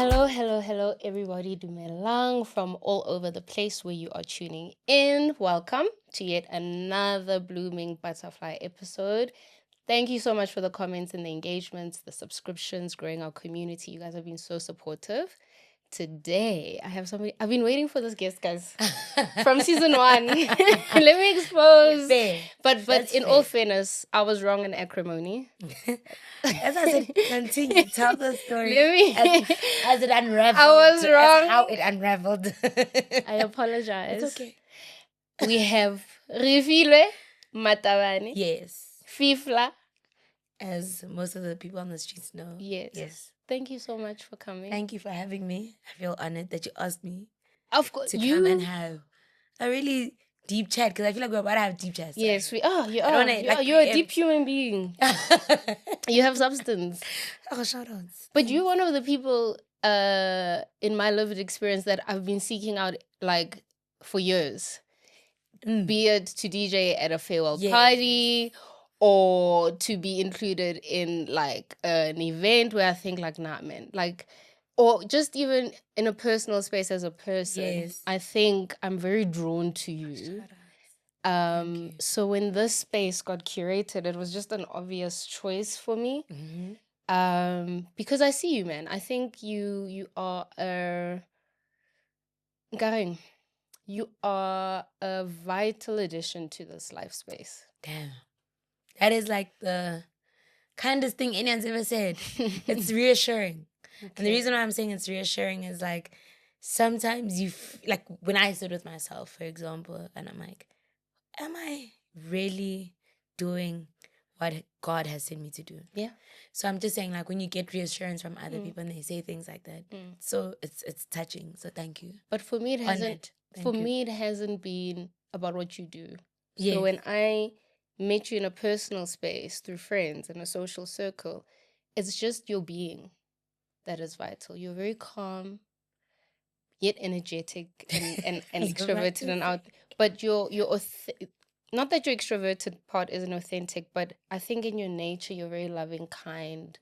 Hello, everybody. Dumelang from all over the place where you are tuning in. Welcome to yet another Blooming Butterfly episode. Thank you so much for the comments and the engagements, the subscriptions, growing our community. You guys have been so supportive. Today, I have somebody. I've been waiting for this guest, guys, from season 1. Let me expose. Fair. But That's in fair. all fairness, I was wrong in acrimony. As I said, continue. Tell the story Let me. as it unraveled. I was as wrong. how it unraveled. I apologize. It's okay. We have Refilwe Matabane, Yes. Fifla. As most of the people on the streets know. Yes. Thank you so much for coming. Thank you for having me. I feel honored that you asked me Of course, to come and have a really deep chat because I feel like we're about to have deep chats. Yes, we are. You I are. don't wanna, like, You're a deep human being. You have substance. Oh, shout outs. But you're one of the people in my lived experience that I've been seeking out like for years. Be it to DJ at a farewell party or to be included in like an event where I think like, nah, man, like, or just even in a personal space as a person. Yes. I think I'm very drawn to you. So when this space got curated, it was just an obvious choice for me. Because I see you, man. I think you are you are a vital addition to this life space. Damn. That is like the kindest thing anyone's ever said. It's reassuring. Okay. And the reason why I'm saying it's reassuring is like sometimes like when I sit with myself, for example, and I'm like, am I really doing what God has sent me to do? Yeah. So I'm just saying, like, when you get reassurance from other people and they say things like that, so it's touching. So thank you. But for me, it hasn't. Me, it hasn't been about what you do. Yeah. So when I met you in a personal space through friends and a social circle, it's just your being that is vital. You're very calm, yet energetic and extroverted and out. But you're not that your extroverted part isn't authentic, but I think in your nature you're very loving, kind,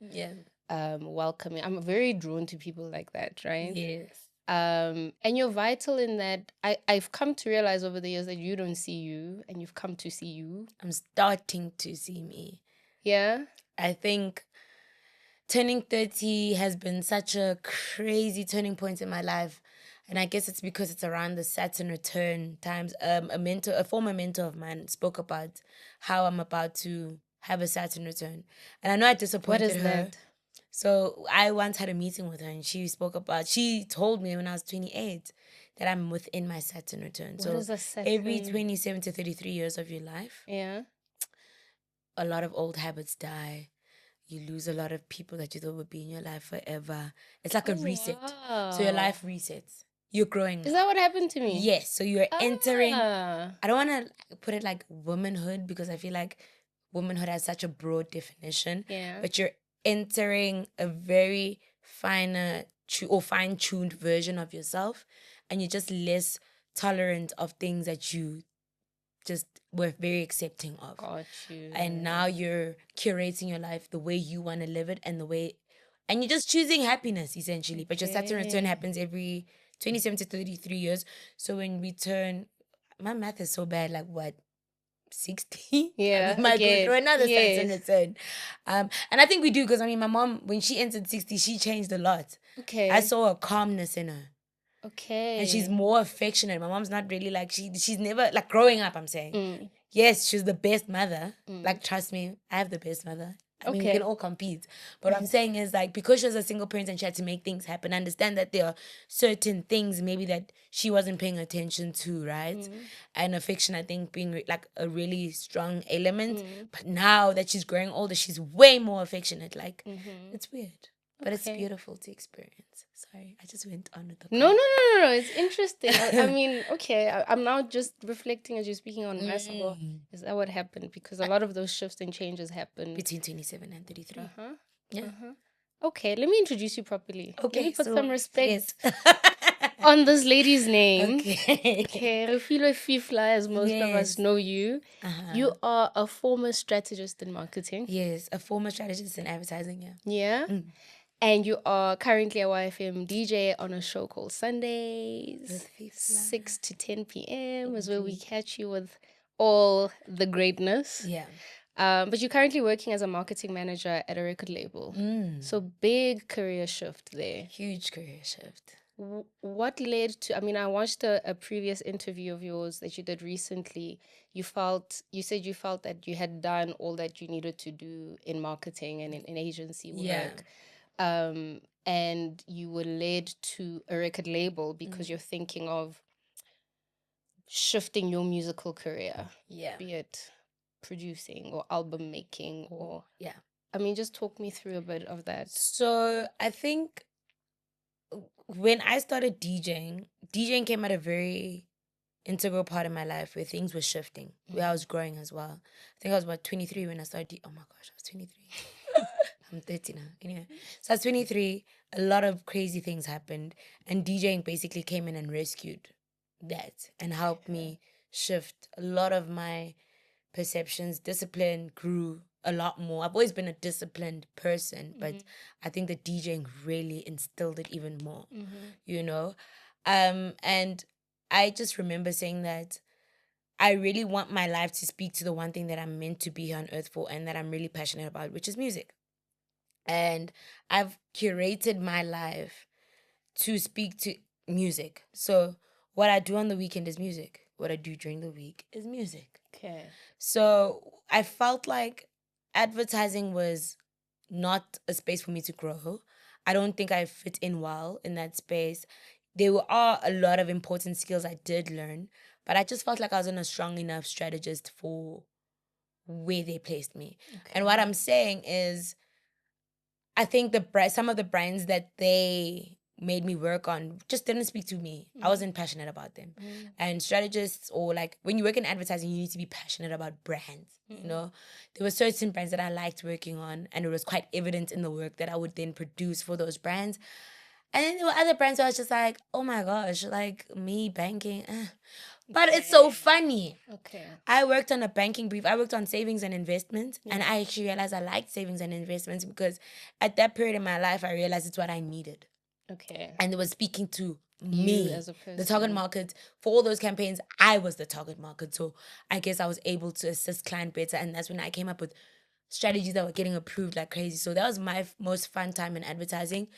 welcoming. I'm very drawn to people like that, right? Yes. And you're vital in that I've come to realize over the years that you don't see you and you've come to see you. I'm starting to see me. Yeah. I think turning 30 has been such a crazy turning point in my life. And I guess it's because it's around the Saturn return times. A former mentor of mine spoke about how I'm about to have a Saturn return. And I know I disappointed her. What is that? So I once had a meeting with her and she told me when I was 28 that I'm within my Saturn return. What is a Saturn? Every 27 to 33 years of your life, a lot of old habits die. You lose a lot of people that you thought would be in your life forever. It's like a reset. Wow. So your life resets. You're growing. Is that what happened to me? Yes. So you're entering, I don't want to put it like womanhood because I feel like womanhood has such a broad definition. Yeah. But you're entering a very fine-tuned version of yourself, and you're just less tolerant of things that you just were very accepting of. Got you. And now you're curating your life the way you want to live it and you're just choosing happiness essentially. But your Saturn return happens every 27 to 33 years. So when we turn, my math is so bad, like what? 60? Yeah. We're another Saturn return. And I think we do because, I mean, my mom, when she entered 60, she changed a lot. Okay. I saw a calmness in her. Okay. And she's more affectionate. My mom's not really like, she's never, like growing up, I'm saying. Yes, she's the best mother. Like, trust me, I have the best mother. I mean, we can all compete. But what I'm saying is, like, because she was a single parent and she had to make things happen, I understand that there are certain things maybe that she wasn't paying attention to, right? And affection, I think, being like a really strong element. But now that she's growing older, she's way more affectionate. Like, it's weird. But it's beautiful to experience. Sorry, I just went on with the No. It's interesting. I mean, okay, I'm now just reflecting as you're speaking on myself. Is that what happened? Because a lot of those shifts and changes happen between 27 and 33. Okay, let me introduce you properly. Okay, let me put some respect on this lady's name. Okay, Refilwe Fifla, as most of us know you. You are a former strategist in marketing. Yes, a former strategist in advertising, Yeah? And you are currently a YFM DJ on a show called Sundays, 6 to 10 p.m. is where we catch you with all the greatness. Yeah. But you're currently working as a marketing manager at a record label. So big career shift there. Huge career shift. What led to, I mean, I watched a previous interview of yours that you did recently. You said you felt that you had done all that you needed to do in marketing and in agency work. Yeah. And you were led to a record label because you're thinking of shifting your musical career. Yeah. Be it producing or album making or yeah. I mean, just talk me through a bit of that. So I think when I started DJing came at a very integral part of my life where things were shifting, where I was growing as well. I think I was about 23 when I started. Oh my gosh, I was 23. I'm 30 now. Anyway, so I was 23. A lot of crazy things happened, and DJing basically came in and rescued that and helped me shift a lot of my perceptions. Discipline grew a lot more. I've always been a disciplined person, but I think that DJing really instilled it even more, you know? And I just remember saying that I really want my life to speak to the one thing that I'm meant to be here on earth for and that I'm really passionate about, which is music. And I've curated my life to speak to music. So what I do on the weekend is music. What I do during the week is music. Okay. So I felt like advertising was not a space for me to grow. I don't think I fit in well in that space. There are a lot of important skills I did learn, but I just felt like I wasn't a strong enough strategist for where they placed me. Okay. And what I'm saying is, I think some of the brands that they made me work on just didn't speak to me. I wasn't passionate about them. And strategists, or like when you work in advertising, you need to be passionate about brands. You know, there were certain brands that I liked working on, and it was quite evident in the work that I would then produce for those brands. And then there were other brands where I was just like, oh my gosh, like me banking. But it's so funny. Okay. I worked on a banking brief. I worked on savings and investments. And I actually realized I liked savings and investments because at that period in my life, I realized it's what I needed. Okay. And it was speaking to me as a person. The target market. For all those campaigns, I was the target market. So I guess I was able to assist client better. And that's when I came up with strategies that were getting approved like crazy. So that was my most fun time in advertising.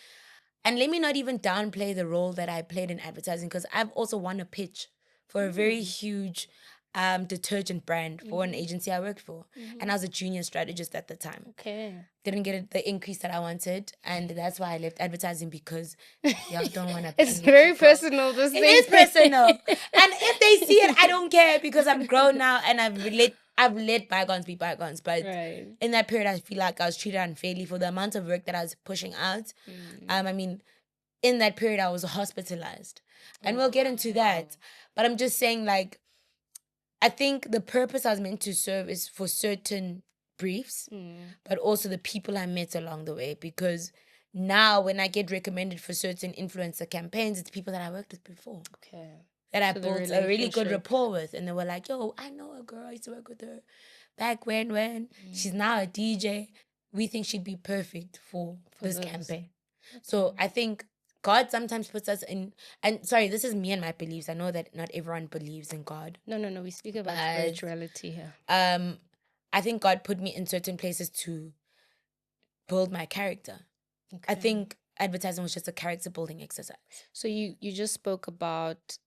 And let me not even downplay the role that I played in advertising, because I've also won a pitch for a very huge detergent brand for an agency I worked for. And I was a junior strategist at the time. Okay. Didn't get the increase that I wanted. And that's why I left advertising, because y'all don't want to. It's very personal, this thing. It is personal. And if they see it, I don't care, because I'm grown now and I've let bygones be bygones. But in that period, I feel like I was treated unfairly for the amount of work that I was pushing out. I mean, in that period, I was hospitalized. And we'll get into that. But I'm just saying, like, I think the purpose I was meant to serve is for certain briefs, but also the people I met along the way. Because now when I get recommended for certain influencer campaigns, it's people that I worked with before. Okay. That I built a really good rapport with. And they were like, yo, I know a girl, I used to work with her back when. She's now a DJ. We think she'd be perfect for this campaign. Okay. So I think God sometimes puts us in, and sorry, this is me and my beliefs. I know that not everyone believes in God. No, we speak about spirituality here. I think God put me in certain places to build my character. Okay. I think advertising was just a character building exercise. So you just spoke about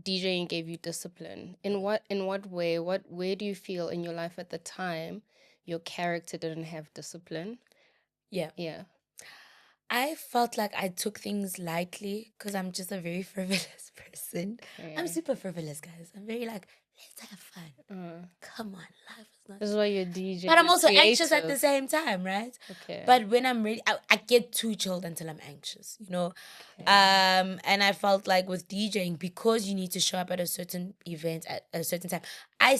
DJing gave you discipline. In what way? Where do you feel in your life at the time your character didn't have discipline? Yeah. Yeah. I felt like I took things lightly because I'm just a very frivolous person. Okay. I'm super frivolous, guys. I'm very like, let's have fun. Come on, life is not. This is why you're DJ. But I'm also anxious at the same time, right? Okay. But when I'm ready, I get too chilled until I'm anxious, you know? Okay. And I felt like with DJing, because you need to show up at a certain event at a certain time, I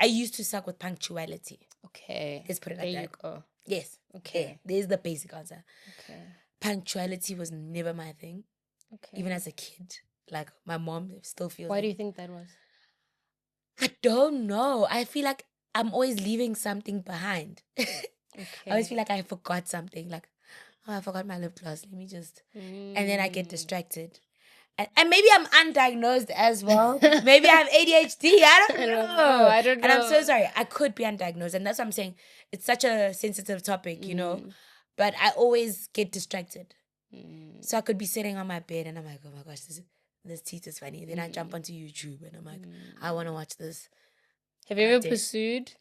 used to suck with punctuality. Okay. Let's put it like that. There you go. Yes. Okay. Yeah, there's the basic answer. Okay. Punctuality was never my thing. Okay. Even as a kid. Like, my mom still feels. Why do you think that was? I don't know. I feel like I'm always leaving something behind. Okay. I always feel like I forgot something. Like, oh, I forgot my lip gloss. Let me just... And then I get distracted. And maybe I'm undiagnosed as well. Maybe I have ADHD. I don't know. I don't know. And I'm so sorry. I could be undiagnosed. And that's what I'm saying. It's such a sensitive topic, you know. But I always get distracted. So I could be sitting on my bed and I'm like, oh my gosh, this teeth is funny. Then I jump onto YouTube and I'm like, I want to watch this. Have you ever pursued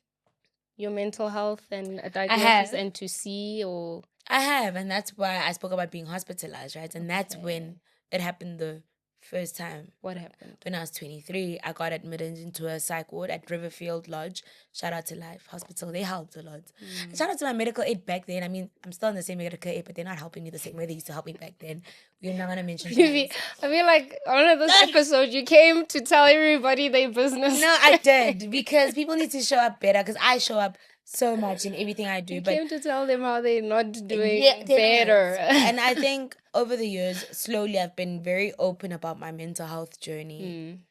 your mental health and a diagnosis and to see or... I have, and that's why I spoke about being hospitalized, right? And that's when it happened the first time. What happened? When I was 23, I got admitted into a psych ward at Riverfield Lodge. Shout out to Life Hospital. They helped a lot. And shout out to my medical aid back then. I mean, I'm still in the same medical aid, but they're not helping me the same way they used to help me back then. We're not going to mention names. I feel like on one of those episodes, you came to tell everybody their business. No, I did, because people need to show up better, because I show up so much in everything I do. You came to tell them how they're not doing better. And I think over the years, slowly, I've been very open about my mental health journey.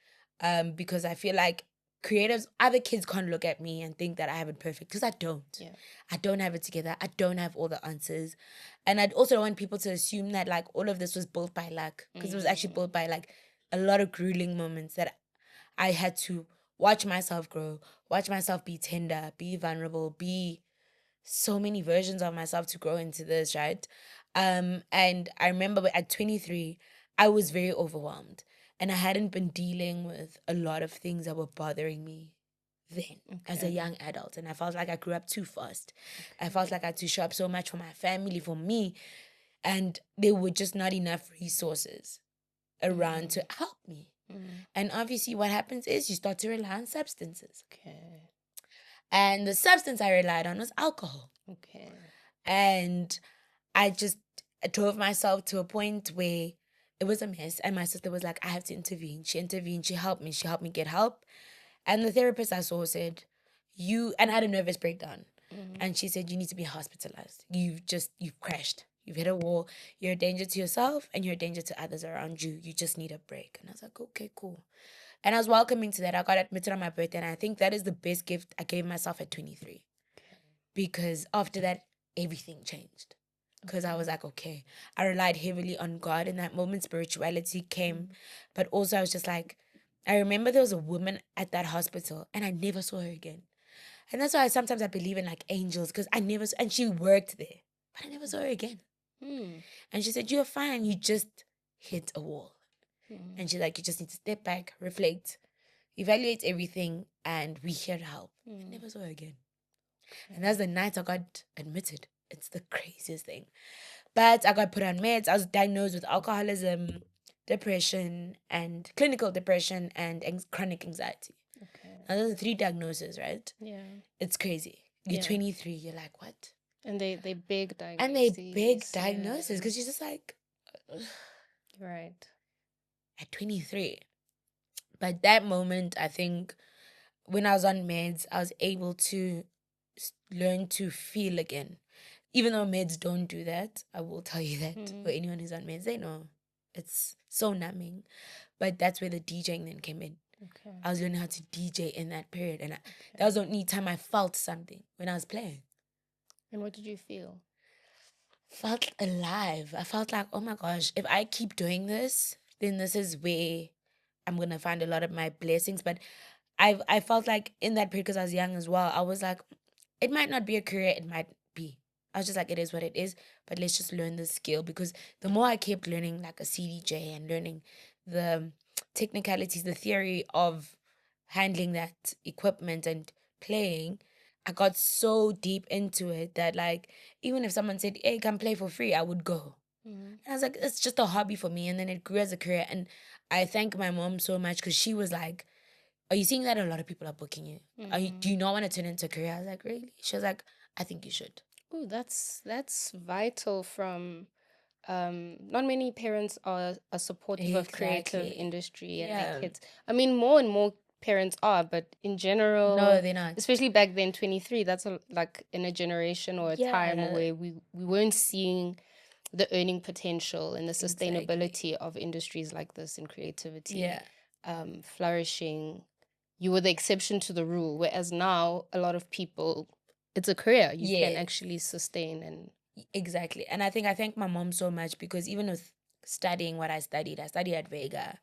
Because I feel like creatives, other kids can't look at me and think that I have it perfect, because I don't. Yeah. I don't have it together. I don't have all the answers. And I'd also want people to assume that like all of this was built by luck, because it was actually built by like a lot of grueling moments that I had to watch myself grow, watch myself be tender, be vulnerable, be so many versions of myself to grow into this, right? And I remember at 23, I was very overwhelmed. And I hadn't been dealing with a lot of things that were bothering me then as a young adult. And I felt like I grew up too fast. I felt like I had to show up so much for my family, for me. And there were just not enough resources around to help me. And obviously what happens is you start to rely on substances. And the substance I relied on was alcohol. And I just drove myself to a point where it was a mess. And my sister was like, I have to intervene. She intervened. She helped me. She helped me get help. And the therapist I saw said, and I had a nervous breakdown. And she said, you need to be hospitalized. You've crashed. You've hit a wall. You're a danger to yourself and you're a danger to others around you. You just need a break. And I was like, okay, cool. And I was welcoming to that. I got admitted on my birthday. And I think that is the best gift I gave myself at 23. Because after that, everything changed. Because I was like, okay. I relied heavily on God in that moment. Spirituality came. But also I was just like, I remember there was a woman at that hospital and I never saw her again. And that's why sometimes I believe in like angels, because and she worked there, but I never saw her again. And she said, you're fine. You just hit a wall. And she's like, you just need to step back, reflect, evaluate everything, and we're here to help. I never saw her again. And that's the night I got admitted. It's the craziest thing. But I got put on meds. I was diagnosed with alcoholism, depression, and clinical depression, and chronic anxiety. Now, those are 3 diagnoses, right? Yeah. It's crazy. You're 23. You're like, what? And they big diagnoses. And they big diagnoses, because you're just like... Right. At 23. But that moment, I think, when I was on meds, I was able to learn to feel again. Even though meds don't do that, I will tell you that for anyone who's on meds, they know it's so numbing. But that's where the DJing then came in. I was learning how to DJ in that period. And that was the only time I felt something, when I was playing. And what did you feel? Felt alive. I felt like, oh my gosh, if I keep doing this, then this is where I'm going to find a lot of my blessings. But I felt like in that period, because I was young as well, I was like, it might not be a career, it might be. I was just like, it is what it is, but let's just learn the skill. Because the more I kept learning like a CDJ and learning the technicalities, the theory of handling that equipment and playing, I got so deep into it that like, even if someone said, hey, come play for free, I would go. And I was like, it's just a hobby for me. And then it grew as a career. And I thank my mom so much, because she was like, are you seeing that a lot of people are booking you? Do you not want to turn it into a career? I was like, really? She was like, I think you should. Oh, that's vital from... not many parents are supportive of creative industry and their kids. I mean, more and more parents are, but in general... No, they're not. Especially back then, 23, that's like in a generation or a time where we weren't seeing the earning potential and the sustainability of industries like this in creativity flourishing. You were the exception to the rule, whereas now a lot of people, it's a career you can actually sustain. And Exactly. And I think I thank my mom so much because even with studying what I studied at Vega.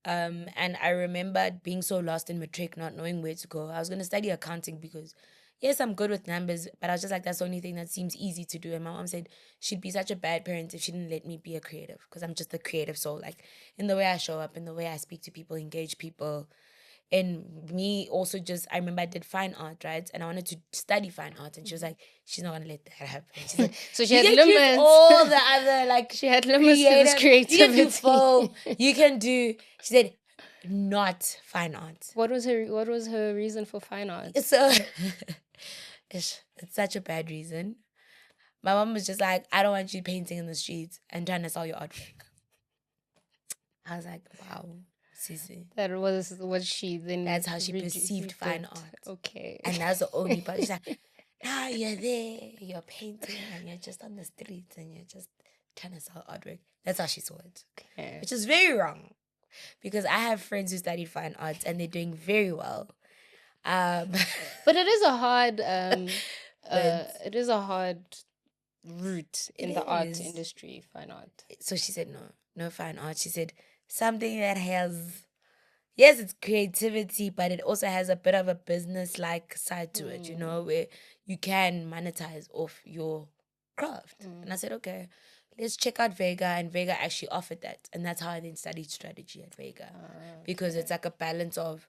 And I remember being so lost in matric, not knowing where to go. I was going to study accounting because, yes, I'm good with numbers, but I was just like, that's the only thing that seems easy to do. And my mom said she'd be such a bad parent if she didn't let me be a creative because I'm just a creative soul. Like in the way I show up, in the way I speak to people, engage people. And me also just, I remember I did fine art, right? And I wanted to study fine art. And she was like, she's not going to let that happen. She's like, so she you had can limits. choose all the other, like, she had limits to this creativity. You can do film. You can do, she said, not fine art. What was her reason for fine art? So, it's such a bad reason. My mom was just like, I don't want you painting in the streets and trying to sell your artwork. I was like, wow. Sissy. That was what she then. That's how she perceived fine art. Okay. And that's the only part. She's like, now you're there, you're painting, and you're just on the streets, and you're just trying to sell artwork. That's how she saw it. Okay. Which is very wrong, because I have friends who studied fine arts and they're doing very well. But it is a hard. It is a hard route in the art industry, fine art. So she said no fine art. She said something that has, yes, it's creativity, but it also has a bit of a business-like side to it, you know, where you can monetize off your craft. And I said, okay, let's check out Vega. And Vega actually offered that. And that's how I then studied strategy at Vega. Because it's like a balance of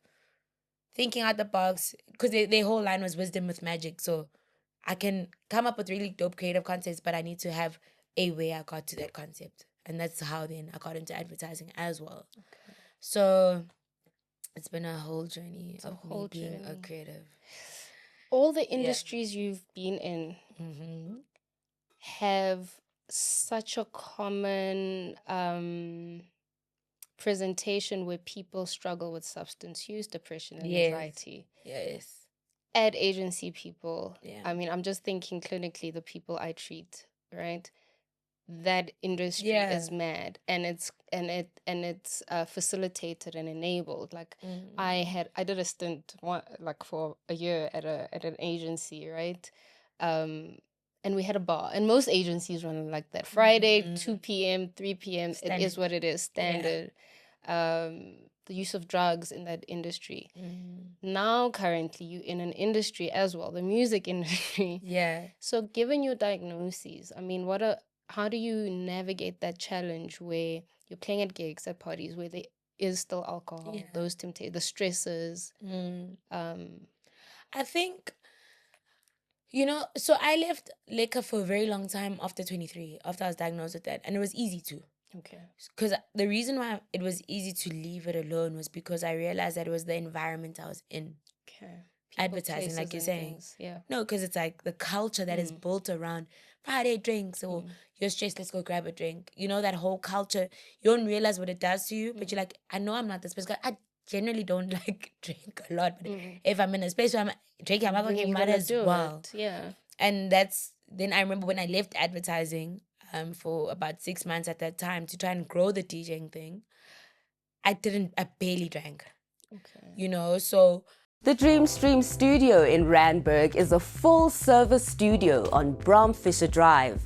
thinking out the box, because their whole line was wisdom with magic. So I can come up with really dope creative concepts, but I need to have a way I got to that concept. And that's how then I got into advertising as well. Okay. So it's been a whole journey of me being a creative. All the industries you've been in have such a common presentation where people struggle with substance use, depression, and anxiety. Yes. Ad agency people. Yeah. I mean, I'm just thinking clinically, the people I treat, right? That industry is mad, and it's facilitated and enabled. Like I did a stint for a year at an agency, right? And we had a bar, and most agencies run like that. Friday, 2 p.m., 3 p.m. Standard. It is what it is, standard. Yeah. The use of drugs in that industry. Now, currently, you're in an industry as well, the music industry. Yeah. So, given your diagnoses, I mean, how do you navigate that challenge where you're playing at gigs, at parties, where there is still alcohol, those temptations, the stresses? I think, so I left liquor for a very long time after 23, after I was diagnosed with that. And it was easy to. Okay. Because the reason why it was easy to leave it alone was because I realized that it was the environment I was in. Okay. People, advertising, like you're saying. Things. Yeah. No, because it's like the culture that is built around Friday drinks or you're stressed, let's go grab a drink. You know, that whole culture, you don't realize what it does to you, but you're like, I know I'm not this person. I generally don't like drink a lot, but if I'm in a space where I'm drinking, I'm not going to might as well. Yeah. And then I remember when I left advertising for about 6 months at that time to try and grow the DJing thing, I barely drank. Okay. So the Dream Stream studio in Randburg is a full-service studio on Bram Fisher Drive.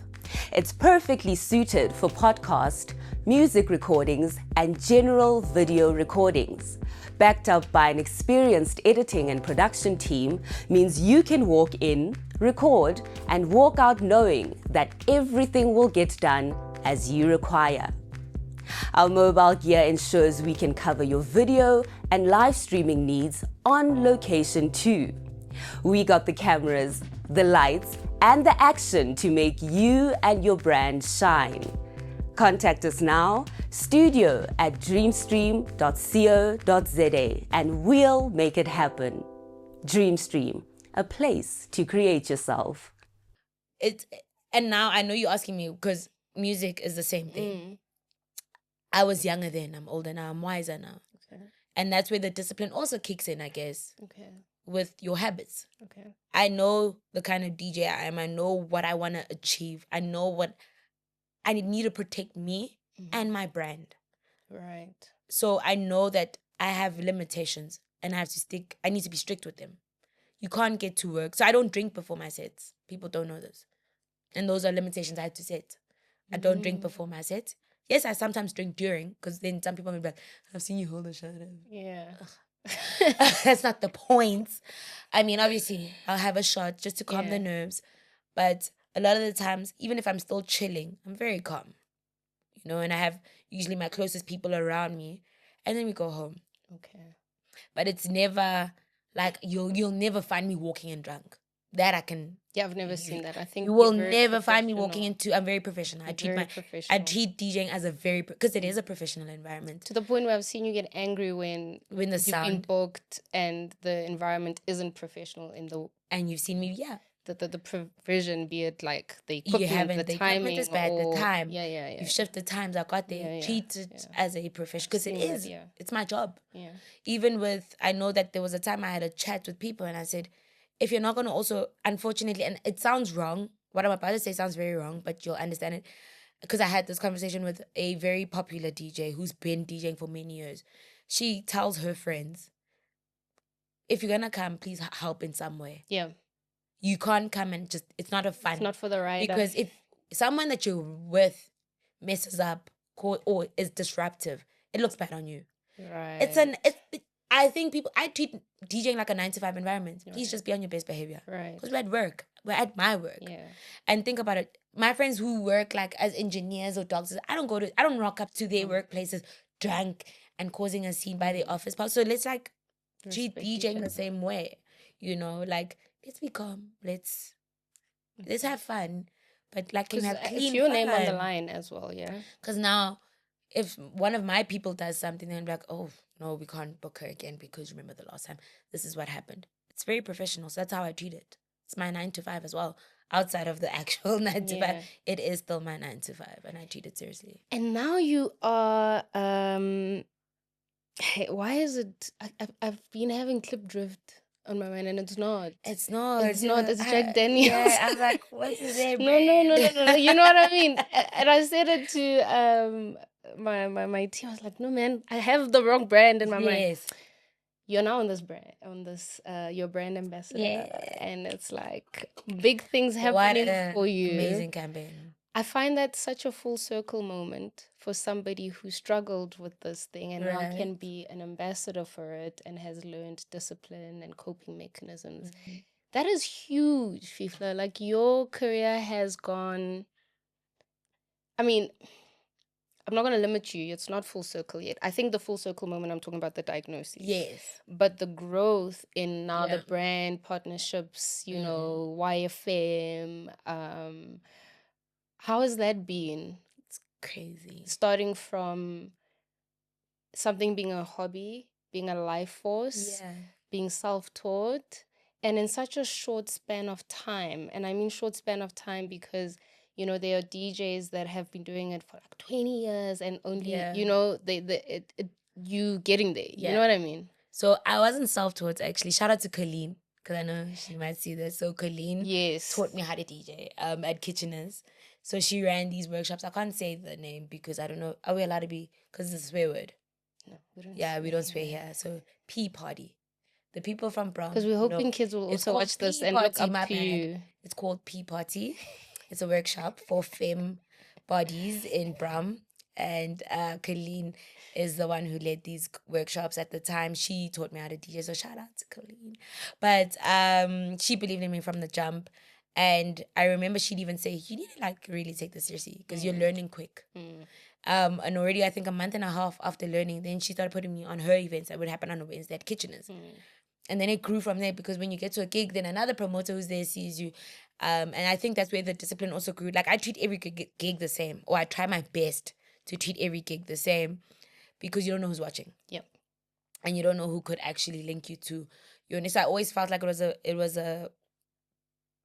It's perfectly suited for podcast, music recordings, and general video recordings. Backed up by an experienced editing and production team means you can walk in, record, and walk out knowing that everything will get done as you require. Our mobile gear ensures we can cover your video and live streaming needs on location too. We got the cameras, the lights, and the action to make you and your brand shine. Contact us now, studio@dreamstream.co.za, and we'll make it happen. Dreamstream, a place to create yourself. And now I know you're asking me because music is the same thing. I was younger then, I'm older now, I'm wiser now. Okay. And that's where the discipline also kicks in, I guess. Okay. With your habits. Okay. I know the kind of DJ I am. I know what I want to achieve. I know what I need to protect me and my brand. Right. So I know that I have limitations and I need to be strict with them. You can't get to work. So I don't drink before my sets. People don't know this. And those are limitations I had to set. I don't drink before my set. Yes, I sometimes drink during, because then some people may be like, I've seen you hold a shot. Yeah. That's not the point. I mean, obviously, I'll have a shot just to calm the nerves. But a lot of the times, even if I'm still chilling, I'm very calm. You know, and I have usually my closest people around me. And then we go home. Okay. But it's never like you'll never find me walking and drunk. That I can. Yeah, I've never seen that. I think you will never find me walking into. I'm very professional. I treat DJing as a very, because it is a professional environment. To the point where I've seen you get angry when the you've sound been booked and the environment isn't professional in the. And you've seen me, the provision, be it like the equipment, the timing, is bad, or, the time. Yeah. You've shifted times. I got there. Treat it as a profession, because it is. It's my job. Yeah. Even with, I know that there was a time I had a chat with people and I said, if you're not going to also, unfortunately, and it sounds wrong, what I'm about to say sounds very wrong, but you'll understand it, because I had this conversation with a very popular DJ who's been DJing for many years. She tells her friends, if you're going to come, please help in some way. Yeah. You can't come and just, it's not a fun. It's not for the ride. Because if someone that you're with messes up or is disruptive, it looks bad on you. Right. I think I treat DJing like a 9-to-5 environment. Please just be on your best behavior. Right. Because we're at work. We're at my work. Yeah. And think about it. My friends who work like as engineers or doctors, I don't rock up to their workplaces drunk and causing a scene by their office. So let's like treat DJing the same way. You know, like, let's be calm. Let's have fun. But like, can we have clean it's your fun? name on the line as well, yeah. Because now, if one of my people does something, then I'm like, oh no, we can't book her again because remember the last time this is what happened. It's very professional, so that's how I treat it. It's my 9-to-5 as well. Outside of the actual 9-to-5, it is still my 9-to-5, and I treat it seriously. And now you are. Hey, why is it? I've been having clip drift on my mind, and it's not. It's not. It's not. It's Jack Daniels. Yeah, I'm like, what's his name? No. You know what I mean? And I said it to my team. I was like, no, man, I have the wrong brand in my mind. Yes. You're now on this brand, your brand ambassador, and it's like big things happening for you. Amazing campaign. I find that such a full circle moment for somebody who struggled with this thing and now can be an ambassador for it and has learned discipline and coping mechanisms. Mm-hmm. That is huge, Fifla. Like, your career has gone. I mean, I'm not going to limit you. It's not full circle yet. I think the full circle moment, I'm talking about the diagnosis. Yes. But the growth in now the brand partnerships, you know, YFM, how has that been? It's crazy. Starting from something being a hobby, being a life force, being self-taught, and in such a short span of time. And I mean short span of time because, you know, there are DJs that have been doing it for like 20 years and only, you know, you getting there. You know what I mean? So I wasn't self-taught, actually. Shout out to Colleen, because I know she might see this. So Colleen taught me how to DJ at Kitcheners. So she ran these workshops. I can't say the name because I don't know. Are we allowed to be? Because it's a swear word. No, we don't. Yeah, we don't swear here. So P Party. The people from Brown. Because we're hoping kids will also watch this and look up to you. It's called P Party. It's a workshop for femme bodies in Brum. And Colleen is the one who led these workshops at the time. She taught me how to DJ, so shout out to Colleen. But she believed in me from the jump. And I remember she'd even say, you need to like really take this seriously because you're learning quick. And already I think a month and a half after learning, then she started putting me on her events that would happen on a Wednesday at Kitcheners. And then it grew from there because when you get to a gig, then another promoter who's there sees you. And I think that's where the discipline also grew. Like, I treat every gig the same, or I try my best to treat every gig the same because you don't know who's watching. Yep. And you don't know who could actually link you to your next. I always felt like it was a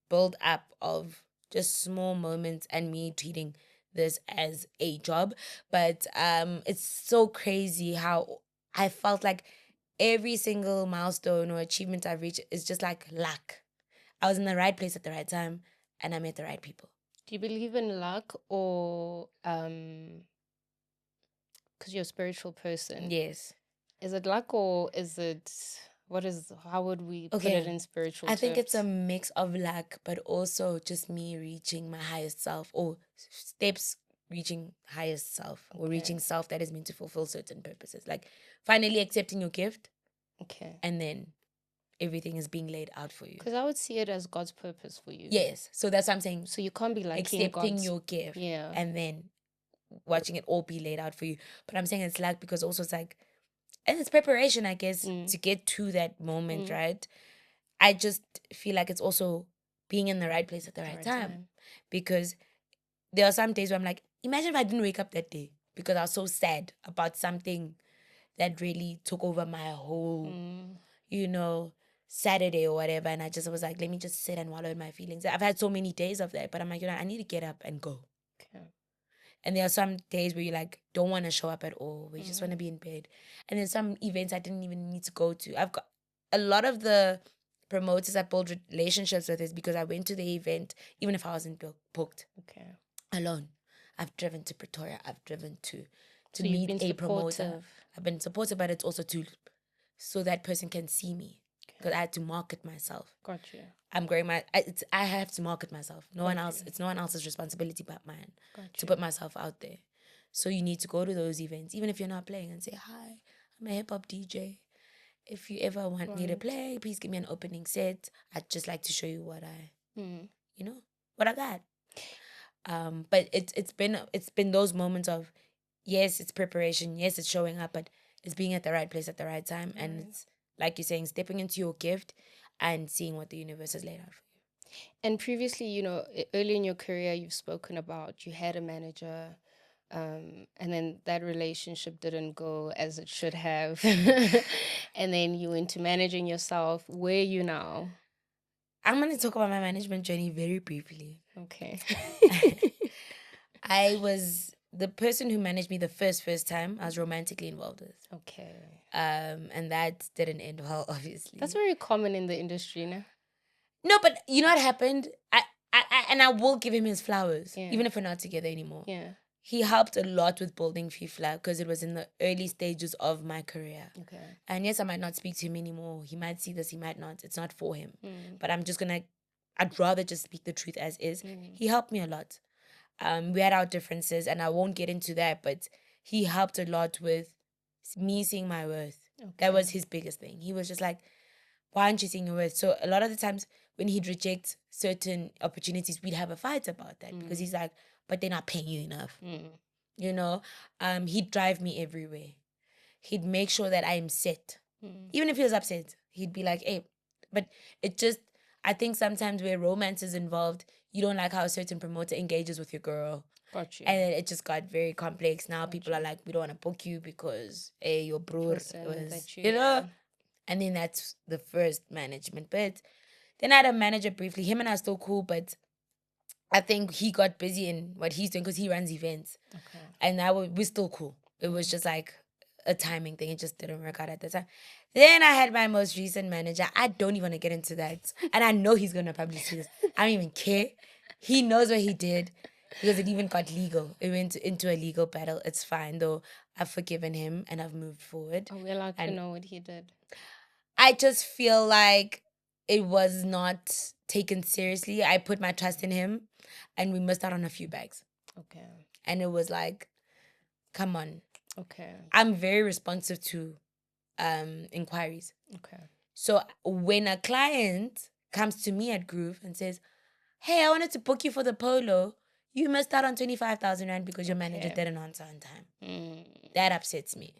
build up of just small moments and me treating this as a job. But it's so crazy how I felt like every single milestone or achievement I've reached is just like luck. I was in the right place at the right time and I met the right people. Do you believe in luck or because you're a spiritual person? Yes. Is it luck or is it How would we put it in spiritual terms? I think it's a mix of luck, but also just me reaching my highest self, or steps reaching highest self, or reaching self that is meant to fulfill certain purposes. Like finally accepting your gift. Okay. And then everything is being laid out for you. Because I would see it as God's purpose for you. Yes. So that's what I'm saying. So you can't be like accepting your gift. Yeah. And then watching it all be laid out for you. But I'm saying it's luck because also it's like, and it's preparation, I guess, to get to that moment, right? I just feel like it's also being in the right place at the right time. Because there are some days where I'm like, imagine if I didn't wake up that day because I was so sad about something that really took over my whole, Saturday or whatever. And I just was like, let me just sit and wallow in my feelings. I've had so many days of that, but I'm like, I need to get up and go. Okay. And there are some days where you like don't want to show up at all, where you just want to be in bed. And there's some events I didn't even need to go to. I've got a lot of the promoters I built relationships with is because I went to the event, even if I wasn't booked. Okay. Alone. I've driven to Pretoria. I've driven to meet a promoter. I've been supportive, but it's also so that person can see me. Because I had to market myself. Gotcha. I'm growing I have to market myself. No one else. It's no one else's responsibility but mine to put myself out there. So you need to go to those events, even if you're not playing, and say, hi, I'm a hip hop DJ. If you ever want me to play, please give me an opening set. I'd just like to show you what what I got. But it's been those moments of, yes, it's preparation, yes, it's showing up, but it's being at the right place at the right time, and it's like you're saying, stepping into your gift and seeing what the universe has laid out for you. And previously, early in your career, you've spoken about you had a manager, and then that relationship didn't go as it should have, and then you went to managing yourself. Where are you now? I'm going to talk about my management journey very briefly. Okay. I was the person who managed me the first time I was romantically involved with. Okay. And that didn't end well, obviously. That's very common in the industry, no? No, but you know what happened? I will give him his flowers, even if we're not together anymore. Yeah. He helped a lot with building FIFA because it was in the early stages of my career. Okay. And yes, I might not speak to him anymore. He might see this, he might not. It's not for him. But I'd rather just speak the truth as is. He helped me a lot. We had our differences, and I won't get into that, but he helped a lot with me seeing my worth. Okay. That was his biggest thing. He was just like, why aren't you seeing your worth? So a lot of the times when he'd reject certain opportunities, we'd have a fight about that because he's like, but they're not paying you enough. He'd drive me everywhere. He'd make sure that I'm set. Even if he was upset, he'd be like, hey, but I think sometimes where romance is involved, you don't like how a certain promoter engages with your girl. Gotcha. And then it just got very complex. Now people are like, we don't want to book you because your bro was, and then that's the first management. But then I had a manager briefly. Him and I are still cool, but I think he got busy in what he's doing because he runs events. Okay. And we're still cool. It was just like a timing thing. It just didn't work out at the time. Then I had my most recent manager. I don't even want to get into that. And I know he's going to probably see this. I don't even care. He knows what he did because it even got legal. It went into a legal battle. It's fine, though. I've forgiven him and I've moved forward. Are we allowed to know what he did? I just feel like it was not taken seriously. I put my trust in him and we missed out on a few bags. Okay. And it was like, come on. Okay. I'm very responsive to inquiries. Okay. So when a client comes to me at Groove and says, hey, I wanted to book you for the polo, you missed out on 25,000 Rand because your manager didn't answer on time. That upsets me.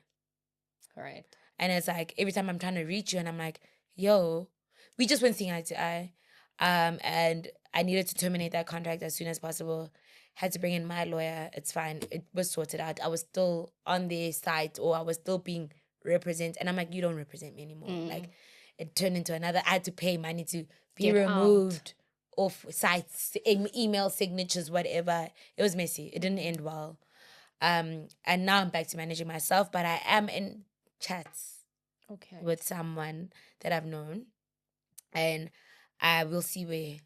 Right. And it's like every time I'm trying to reach you and I'm like, yo, we just went seeing eye to eye. And I needed to terminate that contract as soon as possible. Had to bring in my lawyer. It's fine. It was sorted out. I was still on their site or I was still being represented. And I'm like, you don't represent me anymore. Like it turned into another. I had to pay money to be removed off sites, email signatures, whatever. It was messy. It didn't end well. And now I'm back to managing myself, but I am in chats with someone that I've known. And I will see where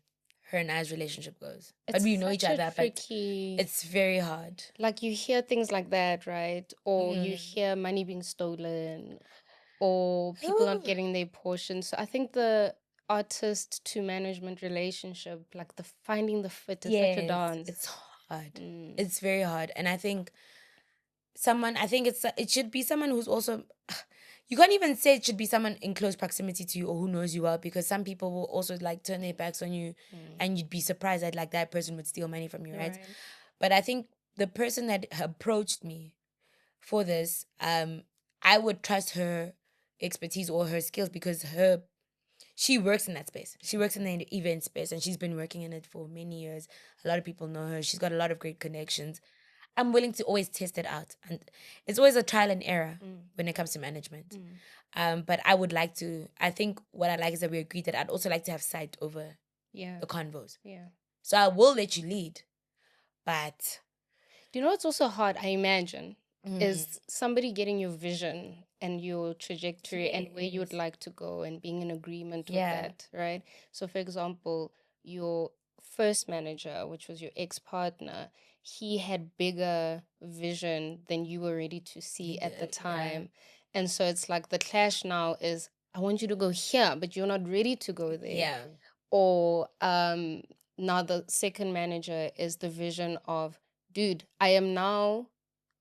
her and I's relationship goes. But we know each other, but it's very hard. Like you hear things like that, right? Or you hear money being stolen. or people not getting their portion. So I think the artist to management relationship, like the finding the fit is such a dance. It's hard. It's very hard. And I think it should be someone who's also, you can't even say it should be someone in close proximity to you or who knows you well, because some people will also like turn their backs on you and you'd be surprised that like that person would steal money from you, right? But I think the person that approached me for this, I would trust her expertise or her skills, because she works in that space. She works in the event space and she's been working in it for many years. A lot of people know her. She's got a lot of great connections. I'm willing to always test it out. And it's always a trial and error when it comes to management. But I think what I like is that we agreed that I'd also like to have sight over the convos. Yeah. So I will let you lead. But do you know what's also hard, I imagine, is somebody getting your vision and your trajectory and where you would like to go and being in agreement with that, right? So, for example, your first manager, which was your ex-partner, he had bigger vision than you were ready to see at the time. And so it's like the clash now is, I want you to go here, but you're not ready to go there. Yeah. Or now the second manager is the vision of, dude, I am now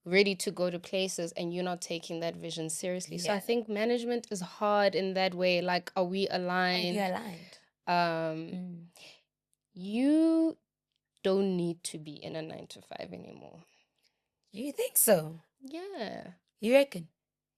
ready to go to places and you're not taking that vision seriously. So I think management is hard in that way. Like, are we aligned? You don't need to be in a 9 to 5 anymore. You think so? Yeah. You reckon?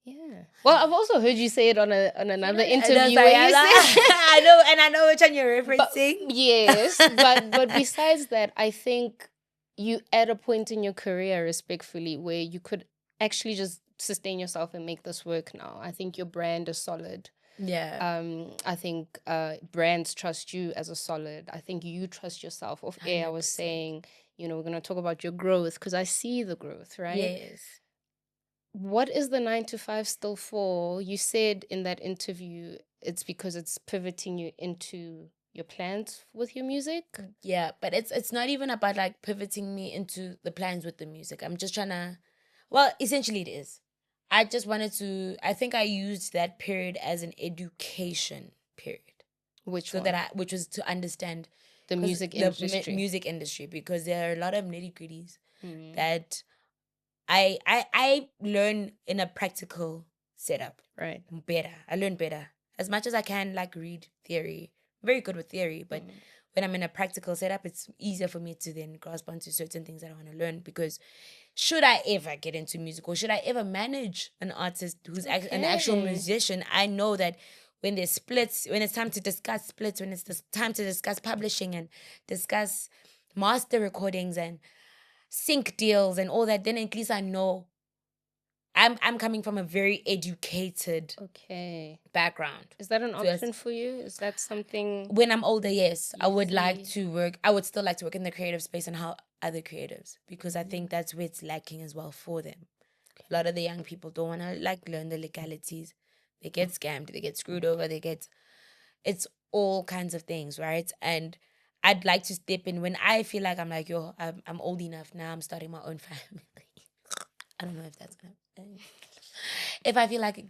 Yeah. Well, I've also heard you say it on another interview. I know, and I know which one you're referencing. Yes, but besides that, I think you at a point in your career, respectfully, where you could actually just sustain yourself and make this work now. I think your brand is solid. Yeah. I think brands trust you as a solid. I think you trust yourself. Off air, 100%. I was saying, we're going to talk about your growth because I see the growth, right? Yes. What is the 9 to 5 still for? You said in that interview it's because it's pivoting you into your plans with your music. Yeah, but it's not even about like pivoting me into the plans with the music. I'm just trying to, well, essentially it is. I just wanted to, I think I used that period as an education period. Which was to understand the music industry. Music industry, because there are a lot of nitty-gritties that I learn in a practical setup. Right. Better. I learn better. As much as I can like read theory. I'm very good with theory, but when I'm in a practical setup, it's easier for me to then grasp onto certain things that I want to learn, because should I ever get into music or should I ever manage an artist who's an actual musician, I know that when there's splits, when it's time to discuss splits, when it's time to discuss publishing and discuss master recordings and sync deals and all that, then at least I know I'm coming from a very educated background. Is that an option for you? Is that something? When I'm older, yes. I would still like to work in the creative space and help other creatives, because I think that's where it's lacking as well for them. Okay. A lot of the young people don't want to like learn the legalities. They get scammed, they get screwed over, it's all kinds of things, right? And I'd like to step in when I feel like I'm like, I'm old enough now, I'm starting my own family. I don't know if that's gonna happen. If I feel like,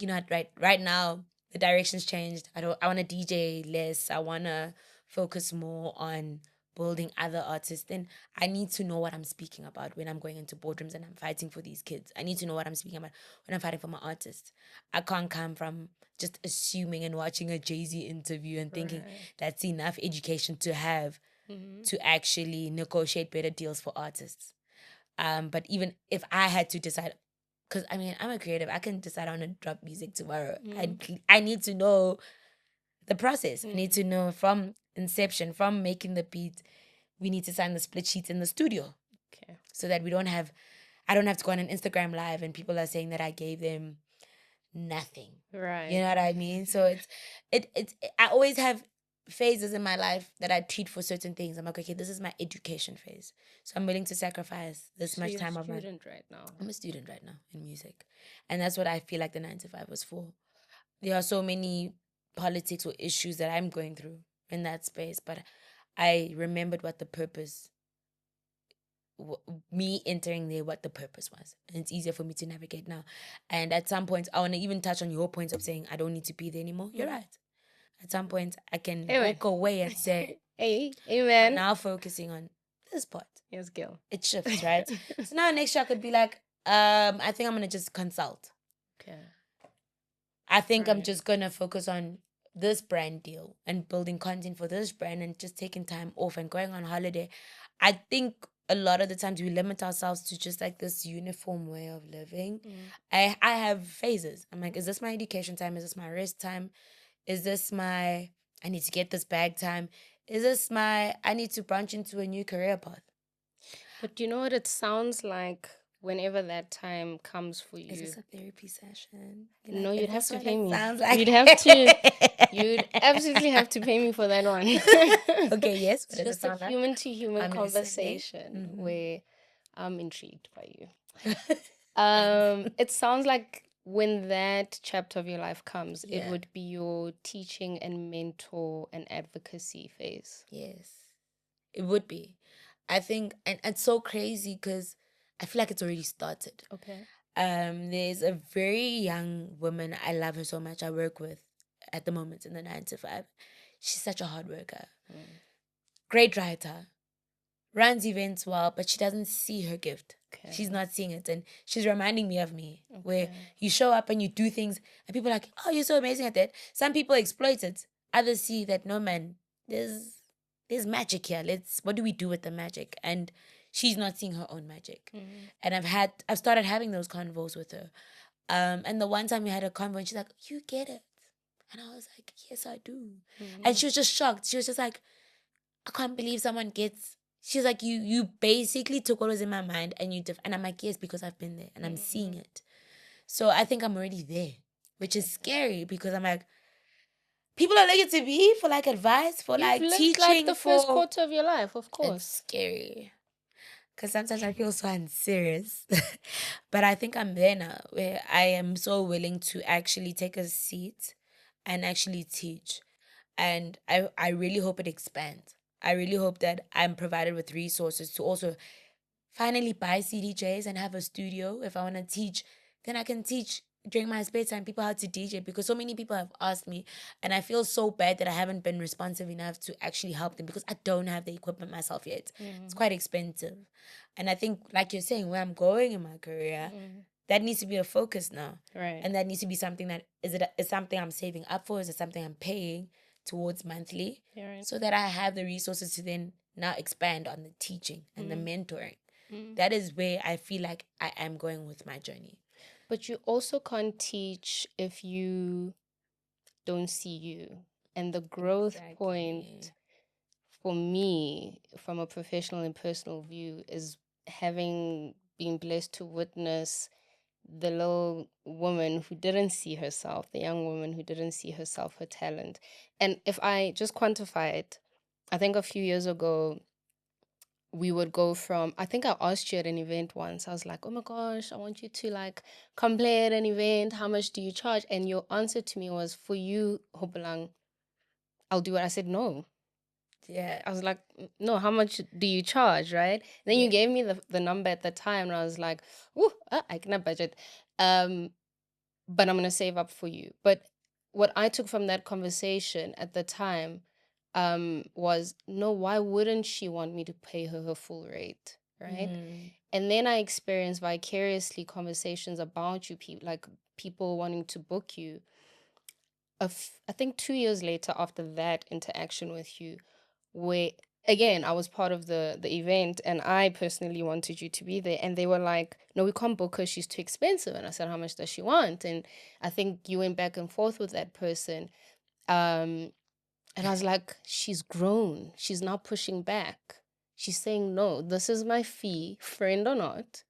right now the direction's changed. I want to DJ less. I want to focus more on building other artists. Then I need to know what I'm speaking about when I'm going into boardrooms and I'm fighting for these kids. I need to know what I'm speaking about when I'm fighting for my artists. I can't come from just assuming and watching a Jay-Z interview and thinking that's enough education to have to actually negotiate better deals for artists. But even if I had to decide, because I'm a creative, I can decide I want to drop music tomorrow. I need to know the process. I need to know from inception, from making the beat. We need to sign the split sheets in the studio. Okay. So that I don't have to go on an Instagram live and people are saying that I gave them nothing. Right. You know what I mean? So I always have phases in my life that I treat for certain things. I'm like, okay, this is my education phase. So I'm willing to sacrifice this much time of my... I'm a student right now in music. And that's what I feel like the 9 to 5 was for. There are so many politics or issues that I'm going through in that space, but I remembered what the purpose me entering there what the purpose was, and it's easier for me to navigate now. And at some point, I want to even touch on your points of saying I don't need to be there anymore. You're right. At some point, I can walk away and say, "Hey, amen." I'm now focusing on this part. Yes, girl. It shifts, right? So now next year I could be like, I think I'm gonna just consult. Okay. I think I'm just gonna focus on this brand deal and building content for this brand and just taking time off and going on holiday. I think a lot of the times we limit ourselves to just like this uniform way of living. I have phases. I'm like, is this my education time? Is this my rest time? Is this my I need to get this bag time? Is this my I need to branch into a new career path? But you know what it sounds like whenever that time comes for you. Is this a therapy session? No, you'd have to pay me. Sounds like You'd absolutely have to pay me for that one. Okay, yes. It's just a human-to-human conversation where I'm intrigued by you. It sounds like when that chapter of your life comes, it would be your teaching and mentor and advocacy phase. Yes, it would be. I think, and it's so crazy because I feel like it's already started. Okay. There's a very young woman. I love her so much. I work with at the moment in the 9 to 5. She's such a hard worker. Great writer. Runs events well, but she doesn't see her gift. Okay. She's not seeing it. And she's reminding me of me, where you show up and you do things and people are like, oh, you're so amazing at that. Some people exploit it. Others see that, no, man, there's magic here. What do we do with the magic? And she's not seeing her own magic. And I've started having those convos with her. And the one time we had a convo and she's like, you get it. And I was like, yes, I do. And she was just shocked. She was just like, I can't believe someone gets. She's like, you basically took what was in my mind and and I'm like, yes, because I've been there and I'm seeing it. So I think I'm already there, which is scary because I'm like, people are looking to me for like advice, for like teaching. Like the first quarter of your life, of course. It's scary. Because sometimes I feel so unserious. But I think I'm there now where I am so willing to actually take a seat and actually teach. And I really hope it expands. I really hope that I'm provided with resources to also finally buy CDJs and have a studio. If I want to teach, then I can teach during my spare time people how to DJ, because so many people have asked me and I feel so bad that I haven't been responsive enough to actually help them because I don't have the equipment myself yet. It's quite expensive. And I think, like you're saying, where I'm going in my career, that needs to be a focus now. Right. And that needs to be something that, is something I'm saving up for? Is it something I'm paying towards monthly? Right. So that I have the resources to then now expand on the teaching and the mentoring. That is where I feel like I am going with my journey. But you also can't teach if you don't see you. And the growth point for me, from a professional and personal view, is having been blessed to witness the little woman who didn't see herself, the young woman who didn't see herself, her talent. And if I just quantify it, I think a few years ago, we would go from, I think I asked you at an event once, I was like, oh my gosh, I want you to like come play at an event. How much do you charge? And your answer to me was, for you, Hopelang, I'll do it. I said, no. Yeah. I was like, no, how much do you charge, right? Then you gave me the number at the time and I was like, I cannot budget. But I'm going to save up for you. But what I took from that conversation at the time was, no, why wouldn't she want me to pay her full rate, right? And then I experienced vicariously conversations about you, like people wanting to book you. I think 2 years later after that interaction with you, where, again, I was part of the event and I personally wanted you to be there, and they were like, no, we can't book her, she's too expensive. And I said, how much does she want? And I think you went back and forth with that person. And I was like, she's grown. She's now pushing back. She's saying, no, this is my fee, friend or not.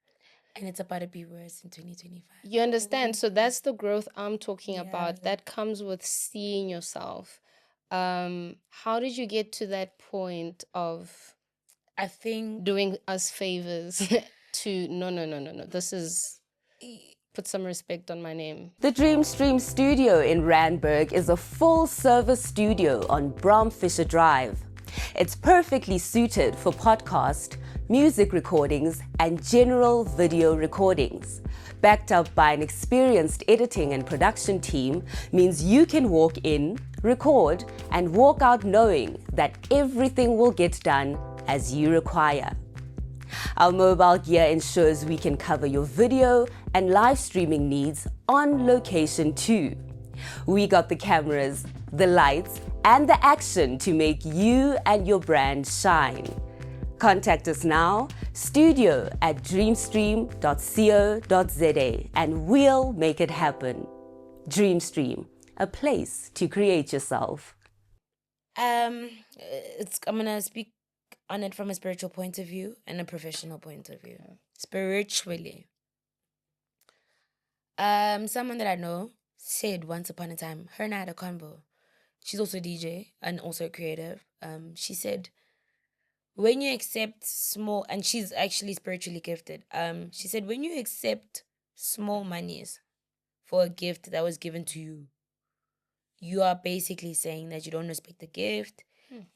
And it's about to be worse in 2025. You understand? So that's the growth I'm talking about. That comes with seeing yourself. How did you get to that point of, I think, doing us favors to, no, this is... Put some respect on my name. The Dream Stream Studio in Randburg is a full-service studio on Bram Fisher Drive. It's perfectly suited for podcast, music recordings, and general video recordings. Backed up by an experienced editing and production team means you can walk in, record, and walk out knowing that everything will get done as you require. Our mobile gear ensures we can cover your video and live streaming needs on location too. We got the cameras, the lights, and the action to make you and your brand shine. Contact us now, studio@dreamstream.co.za, and we'll make it happen. Dreamstream, a place to create yourself. I'm gonna speak on it from a spiritual point of view and a professional point of view. Spiritually, someone that I know said once upon a time, her and I had a convo. She's also a DJ and also a creative. She said, when you accept small, and she's actually spiritually gifted. She said, when you accept small monies for a gift that was given to you, you are basically saying that you don't respect the gift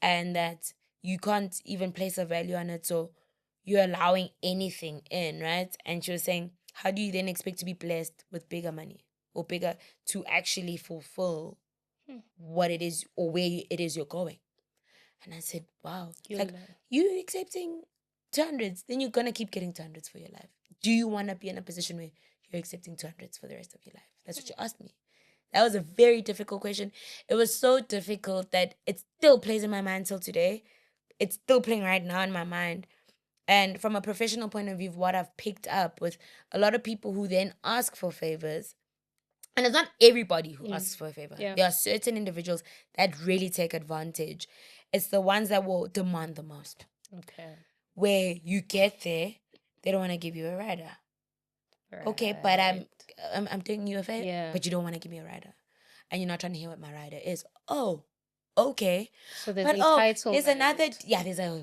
and that you can't even place a value on it. So you're allowing anything in, right? And she was saying, how do you then expect to be blessed with bigger money or bigger to actually fulfill what it is or where it is you're going? And I said, wow, you accepting 200s, then you're going to keep getting 200s for your life. Do you want to be in a position where you're accepting 200s for the rest of your life? That's what you asked me. That was a very difficult question. It was so difficult that it still plays in my mind till today. It's still playing right now in my mind. And from a professional point of view, what I've picked up with a lot of people who then ask for favors, and it's not everybody who asks for a favor. Yeah. There are certain individuals that really take advantage. It's the ones that will demand the most. Okay. Where you get there, they don't want to give you a rider. Right. Okay, but I'm doing you a favor, but you don't want to give me a rider. And you're not trying to hear what my rider is. Oh, okay. So there's entitlement. There's another, there's a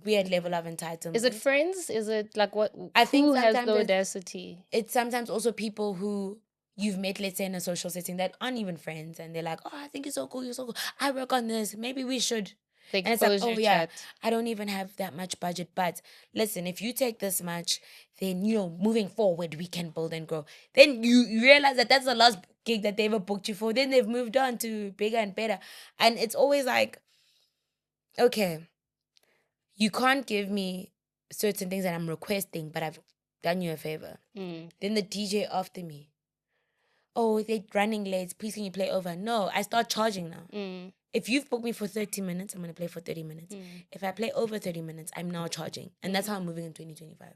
weird level of entitlement. Is it friends? Is it like what? I think who has the audacity? It's sometimes also people who you've met, let's say, in a social setting that aren't even friends, and they're like, oh, I think you're so cool, I work on this, maybe we should. And it's like, oh yeah, I don't even have that much budget, but listen, if you take this much, then, moving forward, we can build and grow. Then you realize that that's the last gig that they ever booked you for. Then they've moved on to bigger and better. And it's always like, okay, you can't give me certain things that I'm requesting, but I've done you a favor. Then the DJ after me, oh, they're running late, please can you play over? No, I start charging now. If you've booked me for 30 minutes, I'm going to play for 30 minutes. If I play over 30 minutes, I'm now charging. And that's how I'm moving in 2025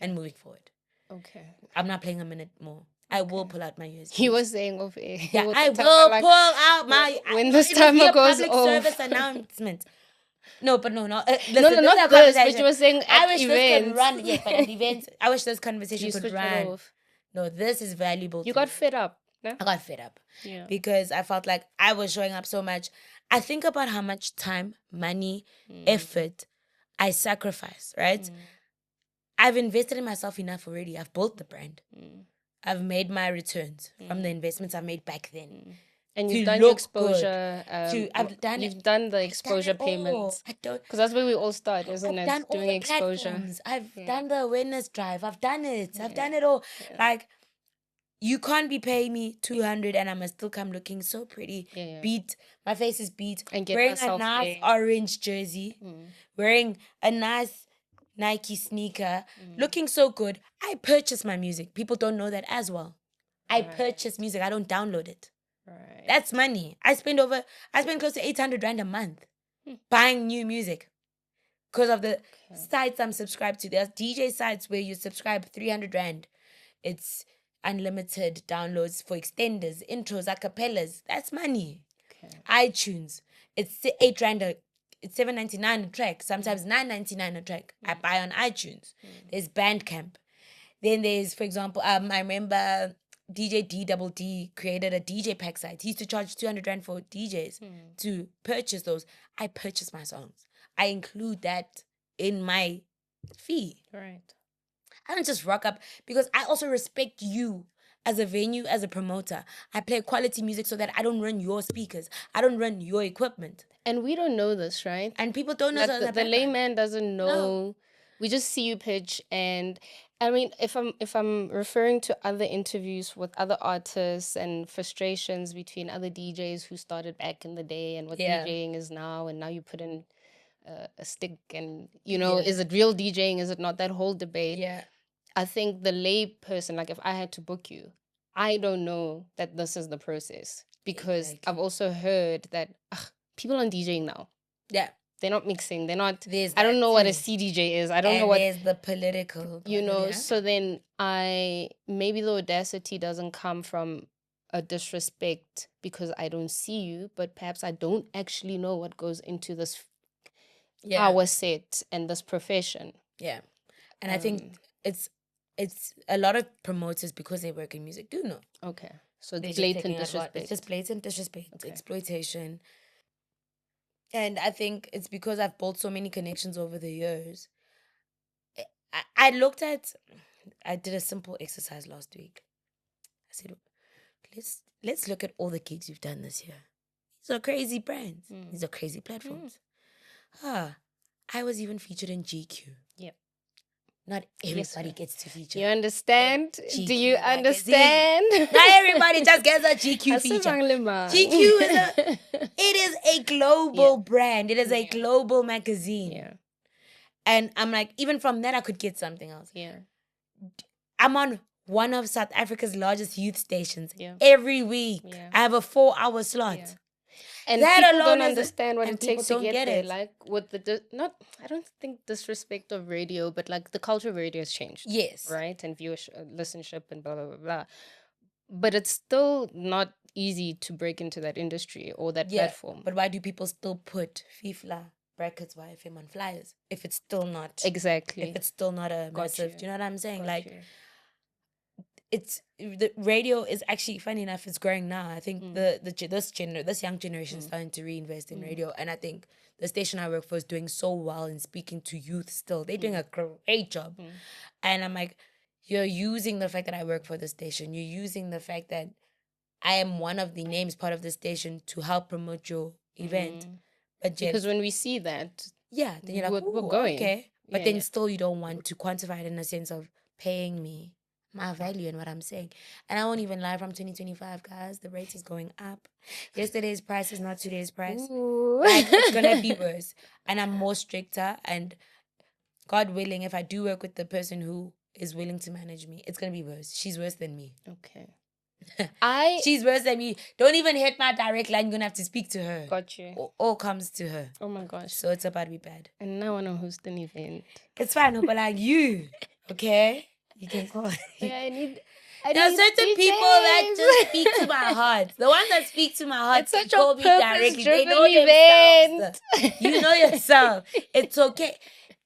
and moving forward. Okay. I'm not playing a minute more. I will pull out my USB. He was saying off air. Yeah, I will pull out my... When this timer goes off. Public service announcement. No, listen, no, not this, but you were saying at I wish events. This could run. Yes, but at events, I wish this conversation could run. No, this is valuable. You got fed up. No? I got fed up. Yeah. Because I felt like I was showing up so much. I think about how much time, money, effort I sacrifice, right? I've invested in myself enough already. I've built the brand. I've made my returns from the investments I made back then. And you've done your exposure. You've done the exposure payments. Because that's where we all start, isn't it? Done doing all the exposure. Platforms. I've done the awareness drive. I've done it. I've done it all. Yeah. Like, you can't be paying me 200 and I must still come looking so pretty. Beat. My face is beat. And get wearing a nice orange jersey. Wearing a nice Nike sneaker. Looking so good. I purchase my music. People don't know that as well. I purchase music. I don't download it. Right. That's money. I spend close to 800 Rand a month buying new music. Because of the sites I'm subscribed to. There's DJ sites where you subscribe 300 Rand. It's unlimited downloads for extenders, intros, acapellas. That's money. Okay. iTunes. It's 8 Rand. It's $7.99 a track. Sometimes $9.99 a track. I buy on iTunes. There's Bandcamp. Then there's, for example, I remember DJ D created a DJ pack site. He used to charge 200 Rand for DJs to purchase those. I purchase my songs. I include that in my fee. Right. I don't just rock up because I also respect you as a venue, as a promoter, I play quality music so that I don't run your speakers. I don't run your equipment. And we don't know this, right? And people don't know like the layman doesn't know. No. We just see you pitch, and I mean, if I'm referring to other interviews with other artists and frustrations between other DJs who started back in the day and what DJing is now, and now you put in a stick, and is it real DJing? Is it not? That whole debate. Yeah. I think the lay person, like if I had to book you, I don't know that this is the process, because I've also heard that people are DJing now. Yeah. They're not mixing. They're not. I don't know what a CDJ is. I don't know what. There's the political. So then maybe the audacity doesn't come from a disrespect because I don't see you, but perhaps I don't actually know what goes into this hour set and this profession. Yeah. And I think it's a lot of promoters, because they work in music, do know. Okay. So it's blatant disrespect. It's just blatant disrespect, exploitation. And I think it's because I've built so many connections over the years. I did a simple exercise last week. I said, let's look at all the gigs you've done this year. These are crazy brands. These are crazy platforms. I was even featured in GQ. Yep. Not everybody gets to feature. You understand? Do you understand? Not everybody just gets a GQ feature. GQ is a global brand. It is a global magazine. Yeah. And I'm like, even from that, I could get something else. Yeah. I'm on one of South Africa's largest youth stations every week. Yeah. I have a 4-hour slot. Yeah. And that people don't understand what it takes to get there. Like with I don't think disrespect of radio, but like the culture of radio has changed. Yes. Right? And viewership, listenership and blah, blah, blah, blah. But it's still not easy to break into that industry or that platform. But why do people still put FIFA brackets YFM on flyers if it's still not... Exactly. If it's still not a massive... Do you know what I'm saying? The radio is actually, funny enough, it's growing now. I think this young generation is starting to reinvest in radio, and I think the station I work for is doing so well in speaking to youth still. They're doing a great job. And I'm like, you're using the fact that I work for the station. You're using the fact that I am one of the names part of the station to help promote your event. But because when we see that, then you're like, we're going. Okay. But then still you don't want to quantify it in a sense of paying me my value and what I'm saying. And I won't even lie, from 2025, guys, the rate is going up. Yesterday's price is not today's price. It's going to be worse. And I'm more stricter. And God willing, if I do work with the person who is willing to manage me, it's going to be worse. She's worse than me. Okay. She's worse than me. Don't even hit my direct line. You're going to have to speak to her. Got you. All comes to her. Oh my gosh. So it's about to be bad. And now I want to host an event. It's fine, but like you, okay? You can call. Yeah, I need there are certain people that just speak to my heart. The ones that speak to my heart, it's such call a me directly. They know event. Themselves. You know yourself. It's okay.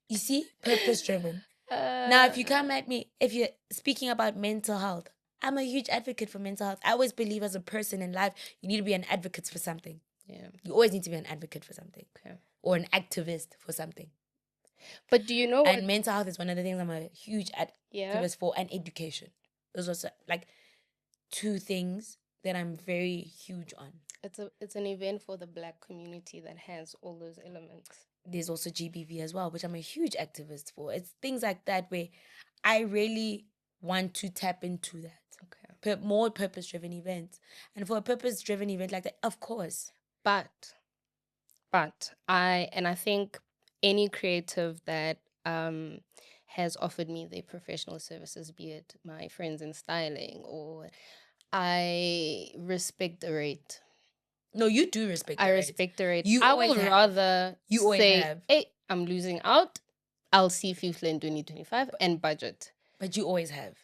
You see, purpose driven. Now, if you come at me, if you're speaking about mental health, I'm a huge advocate for mental health. I always believe as a person in life, you need to be an advocate for something. Yeah. You always need to be an advocate for something. Okay. Or an activist for something. But do you know And mental health is one of the things I'm a huge activist for, and education. Those are like two things that I'm very huge on. It's an event for the Black community that has all those elements. There's also GBV as well, which I'm a huge activist for. It's things like that where I really want to tap into that. Okay. More purpose-driven events. And for a purpose-driven event like that, of course. But I think any creative that has offered me their professional services, be it my friends in styling, or I respect the rate. No, you do respect the rate. I respect the rate. I would rather say, hey, I'm losing out. I'll see FIFA in 2025 and budget. But you always have.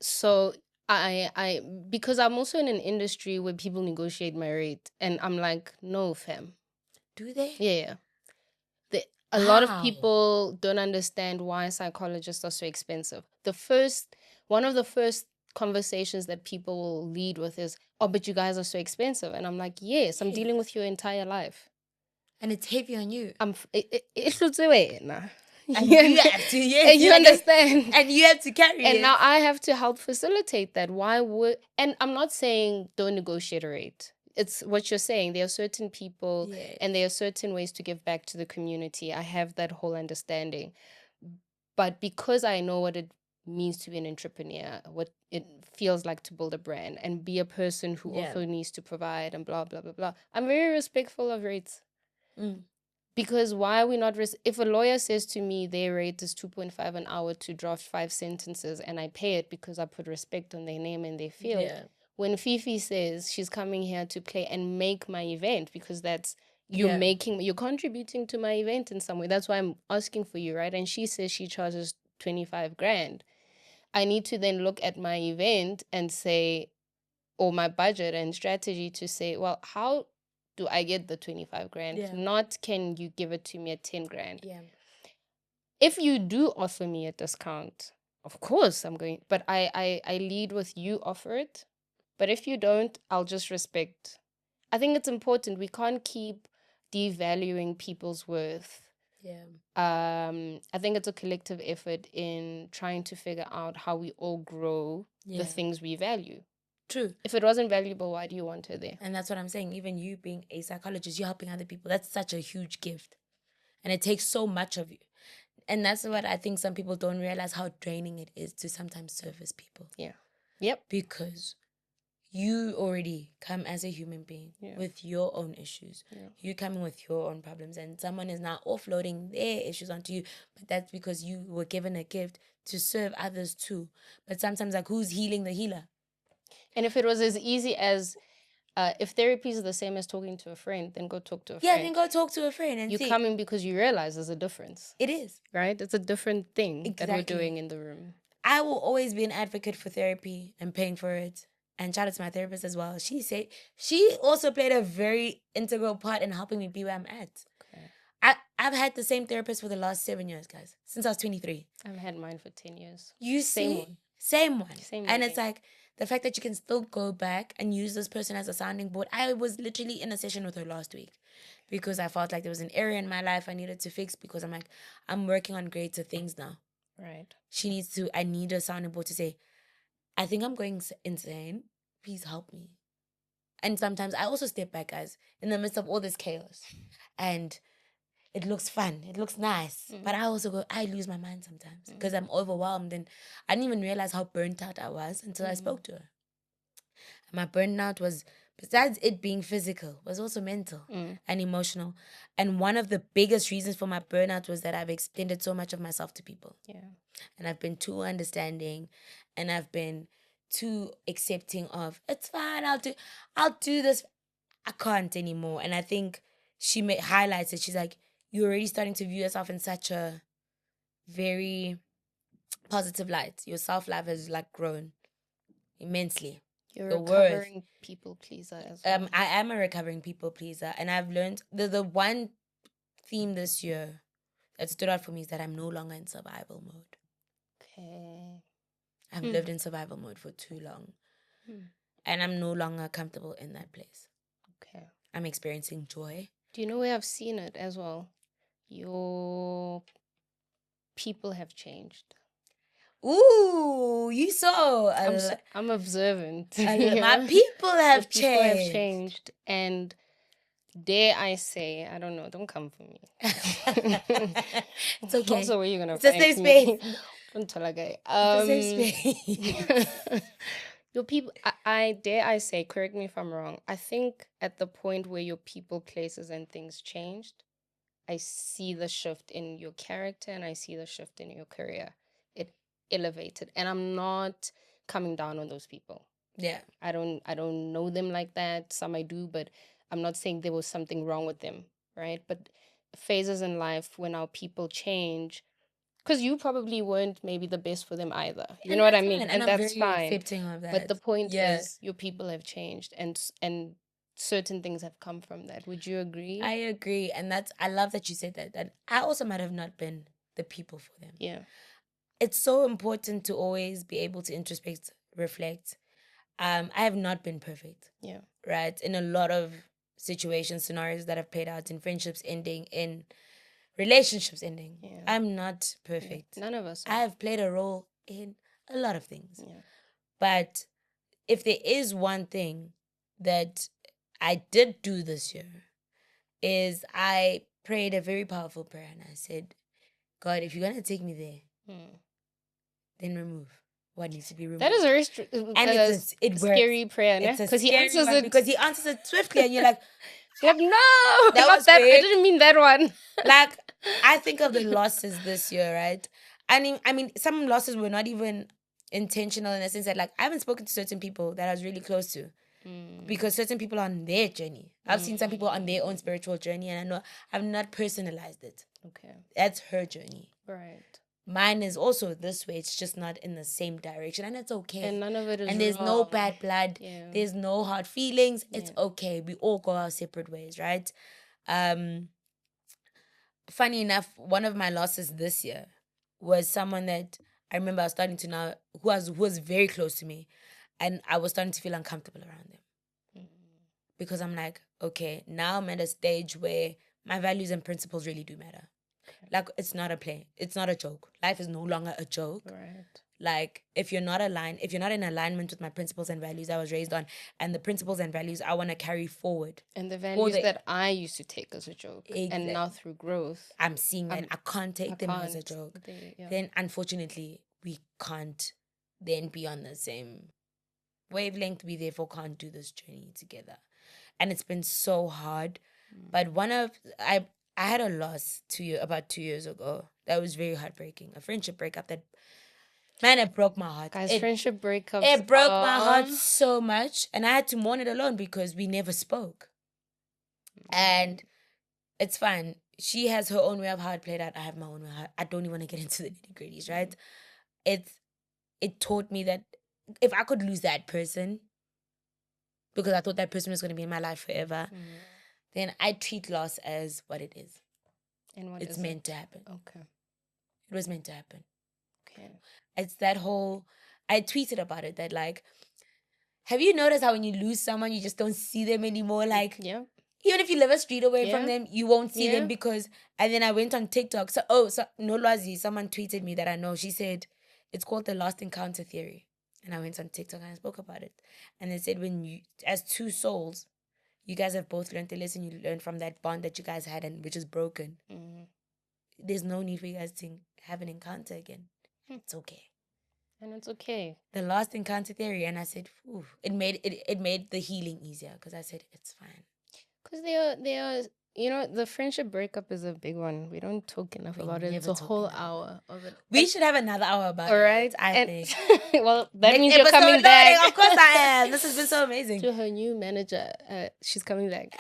So I because I'm also in an industry where people negotiate my rate, and I'm like, no, fam. Do they? Yeah. A lot of people don't understand why psychologists are so expensive. One of the first conversations that people will lead with is, oh, but you guys are so expensive. And I'm like, yes, I'm dealing with your entire life. And it's heavy on you. And you have to, yes. And you understand. And you have to carry it. And now I have to help facilitate that. And I'm not saying don't negotiate a rate. It's what you're saying. There are certain people and there are certain ways to give back to the community. I have that whole understanding. But because I know what it means to be an entrepreneur, what it feels like to build a brand and be a person who also needs to provide and blah, blah, blah, blah, I'm very respectful of rates. Because why are we not... if a lawyer says to me their rate is 2.5 an hour to draft 5 sentences and I pay it because I put respect on their name and their field, when Fifi says she's coming here to play and make my event, because that's... you're contributing to my event in some way. That's why I'm asking for you, right? And she says she charges 25 grand. I need to then look at my event and say, or my budget and strategy to say, well, how do I get the 25 grand? Not can you give it to me at 10 grand? If you do offer me a discount, of course I'm going, but I lead with you offer it. But if you don't, I'll just respect. I think it's important. We can't keep devaluing people's worth. I think it's a collective effort in trying to figure out how we all grow the things we value. True. If it wasn't valuable, why do you want her there? And that's what I'm saying. Even you being a psychologist, you're helping other people. That's such a huge gift. And it takes so much of you. And that's what I think some people don't realize, how draining it is to sometimes service people. Because you already come as a human being with your own issues. You come with your own problems. And someone is now offloading their issues onto you. But that's because you were given a gift to serve others too. But sometimes, like, who's healing the healer? And if it was as easy as, if therapy is the same as talking to a friend, then go talk to a friend. Yeah, then go talk to a friend and you see. come in because you realize there's a difference. It is. Right? It's a different thing that we're doing in the room. I will always be an advocate for therapy and paying for it. And shout out to my therapist as well. She said she also played a very integral part in helping me be where I'm at. Okay. I've had the same therapist for the last 7 years, guys, since I was 23. I've had mine for 10 years. You see? Same one. Same and one. It's like the fact that you can still go back and use this person as a sounding board. I was literally in a session with her last week because I felt like there was an area in my life I needed to fix, because I'm like, I'm working on greater things now. Right. I need a sounding board to say, I think I'm going insane. Please help me. And sometimes I also step back, guys, in the midst of all this chaos. And it looks fun. It looks nice. But I lose my mind sometimes because I'm overwhelmed. And I didn't even realize how burnt out I was until I spoke to her. And my burnout was, besides it being physical, was also mental and emotional. And one of the biggest reasons for my burnout was that I've extended so much of myself to people. And I've been too understanding, and I've been too accepting of, it's fine, I'll do this. I can't anymore. And I think she highlights it. She's like, you're already starting to view yourself in such a very positive light. Your self-love has like grown immensely. You're a recovering people pleaser as well. I am a recovering people pleaser, and I've learned the one theme this year that stood out for me is that I'm no longer in survival mode. Okay. I've lived in survival mode for too long. And I'm no longer comfortable in that place. Okay. I'm experiencing joy. Do you know where I've seen it as well? Your people have changed. Ooh, you saw. I'm observant. My people have changed. People have changed. And dare I say, I don't know, don't come for me. It's okay. Also, where you're going to find me. It's a safe space. Don't tell a guy. It's a safe space. Your people, I dare I say, correct me if I'm wrong, I think at the point where your people, places, and things changed, I see the shift in your character and I see the shift in your career. It elevated. And I'm not coming down on those people. Yeah. I don't know them like that. Some I do, but I'm not saying there was something wrong with them, right? But phases in life when our people change, because you probably weren't maybe the best for them either. You know what I mean? Fine. And that's fine. Accepting of that. But the point is your people have changed and certain things have come from that. Would you agree? I agree. And I love that you said that. That I also might have not been the people for them. Yeah. It's so important to always be able to introspect, reflect. I have not been perfect. Yeah. Right? In a lot of situations, scenarios that have played out, in friendships ending, in relationships ending. Yeah. I'm not perfect. None of us are. I have played a role in a lot of things. Yeah. But if there is one thing that I did do this year, is I prayed a very powerful prayer and I said, God, if you're going to take me there, then remove what needs to be removed. That is a very scary prayer, because he answers it. Because he answers it swiftly and you're like, no, that was that. I didn't mean that one. Like, I think of the losses this year, right? I mean, some losses were not even intentional in the sense that, like, I haven't spoken to certain people that I was really close to. Because certain people are on their journey. I've seen some people on their own spiritual journey, and I know I've not personalized it. Okay. That's her journey. Right. Mine is also this way. It's just not in the same direction, and it's okay. And none of it is And there's no bad blood. Yeah. There's no hard feelings. It's okay. We all go our separate ways, right? Funny enough, one of my losses this year was someone that I remember I was starting to know who was very close to me. And I was starting to feel uncomfortable around them. Because I'm like, okay, now I'm at a stage where my values and principles really do matter. Okay. Like, it's not a play. It's not a joke. Life is no longer a joke. Right. Like, if you're not in alignment with my principles and values I was raised on, and the principles and values I want to carry forward. And the values that I used to take as a joke. Exactly. And now through growth, I'm seeing that I can't take them as a joke. Then, unfortunately, we can't then be on the same wavelength. We therefore can't do this journey together. And it's been so hard. But I had a loss about 2 years ago that was very heartbreaking. A friendship breakup that, man, it broke my heart. Guys, friendship breakups. It broke my heart so much. And I had to mourn it alone because we never spoke. And it's fine. She has her own way of how it played out. I have my own way. I don't even want to get into the nitty-gritties, right? It taught me that if I could lose that person, because I thought that person was going to be in my life forever, then I treat loss as what it is. And what it's meant to happen. Okay. It was meant to happen. Okay. It's that whole, I tweeted about it that, like, have you noticed how when you lose someone, you just don't see them anymore? Like, even if you live a street away from them, you won't see them because, and then I went on TikTok. So Nolwazi, someone tweeted me that I know. She said, it's called the Lost Encounter Theory. And I went on TikTok and I spoke about it. And they said when you, as two souls, you guys have both learned the lesson you learned from that bond that you guys had and which is broken. There's no need for you guys to have an encounter again. It's okay. And it's okay. The Lost Encounter Theory. And I said, it made the healing easier because I said, it's fine. Because they are, the friendship breakup is a big one. We don't talk enough about it. It's a whole hour of it. We should have another hour about it. All right. I think. Well, that means you're coming back. Of course I am. This has been so amazing. To her new manager, she's coming back.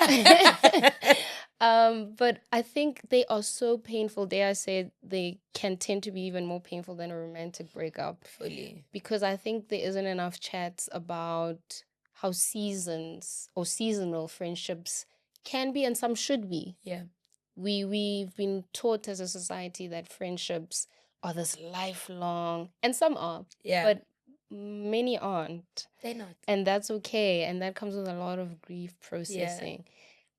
But I think they are so painful. Dare I say, they can tend to be even more painful than a romantic breakup. Fully. Because I think there isn't enough chats about how seasonal friendships can be, and some should be. Yeah. We've been taught as a society that friendships are this lifelong, and some are. Yeah. But many aren't. They're not. And that's okay. And that comes with a lot of grief processing. Yeah.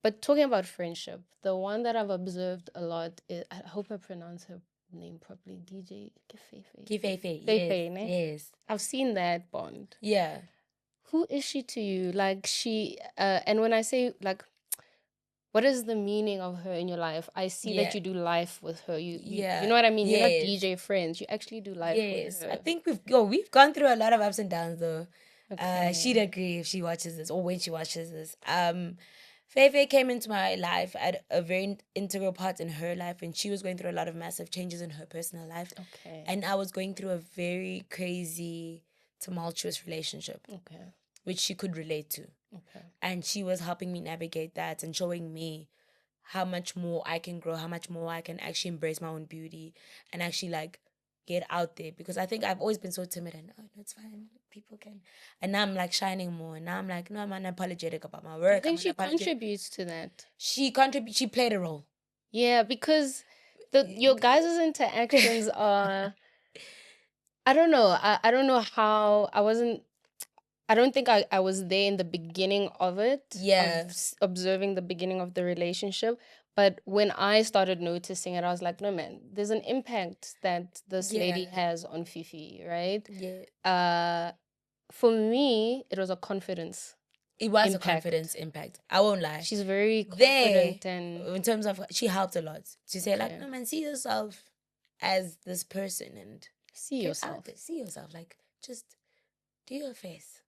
But talking about friendship, the one that I've observed a lot is, I hope I pronounce her name properly, DJ Kifefe. Yes. I've seen that bond. Yeah. Who is she to you? Like, she, and when I say, like, what is the meaning of her in your life? I see that you do life with her. You know what I mean? You're not DJ friends. You actually do life with her. I think we've gone through a lot of ups and downs though. Okay. She'd agree if she watches this or when she watches this. Fefe came into my life at a very integral part in her life, and she was going through a lot of massive changes in her personal life. Okay. And I was going through a very crazy, tumultuous relationship. Okay. Which she could relate to. Okay. And she was helping me navigate that and showing me how much more I can grow, how much more I can actually embrace my own beauty and actually like get out there. Because I think I've always been so timid and, it's fine, people can. And now I'm like shining more. And now I'm like, no, I'm unapologetic about my work. I think she contributes to that. She played a role. Yeah, because your guys' interactions are, I don't know. I don't know how, I don't think I was there in the beginning of it. Yeah. Observing the beginning of the relationship. But when I started noticing it, I was like, no, man, there's an impact that this lady has on Fifi, right? Yeah. For me, it was a confidence. It was a confidence impact. I won't lie. She's very confident, and in terms of, she helped a lot to say like, no man, see yourself as this person and see yourself. See yourself. Like, just do your face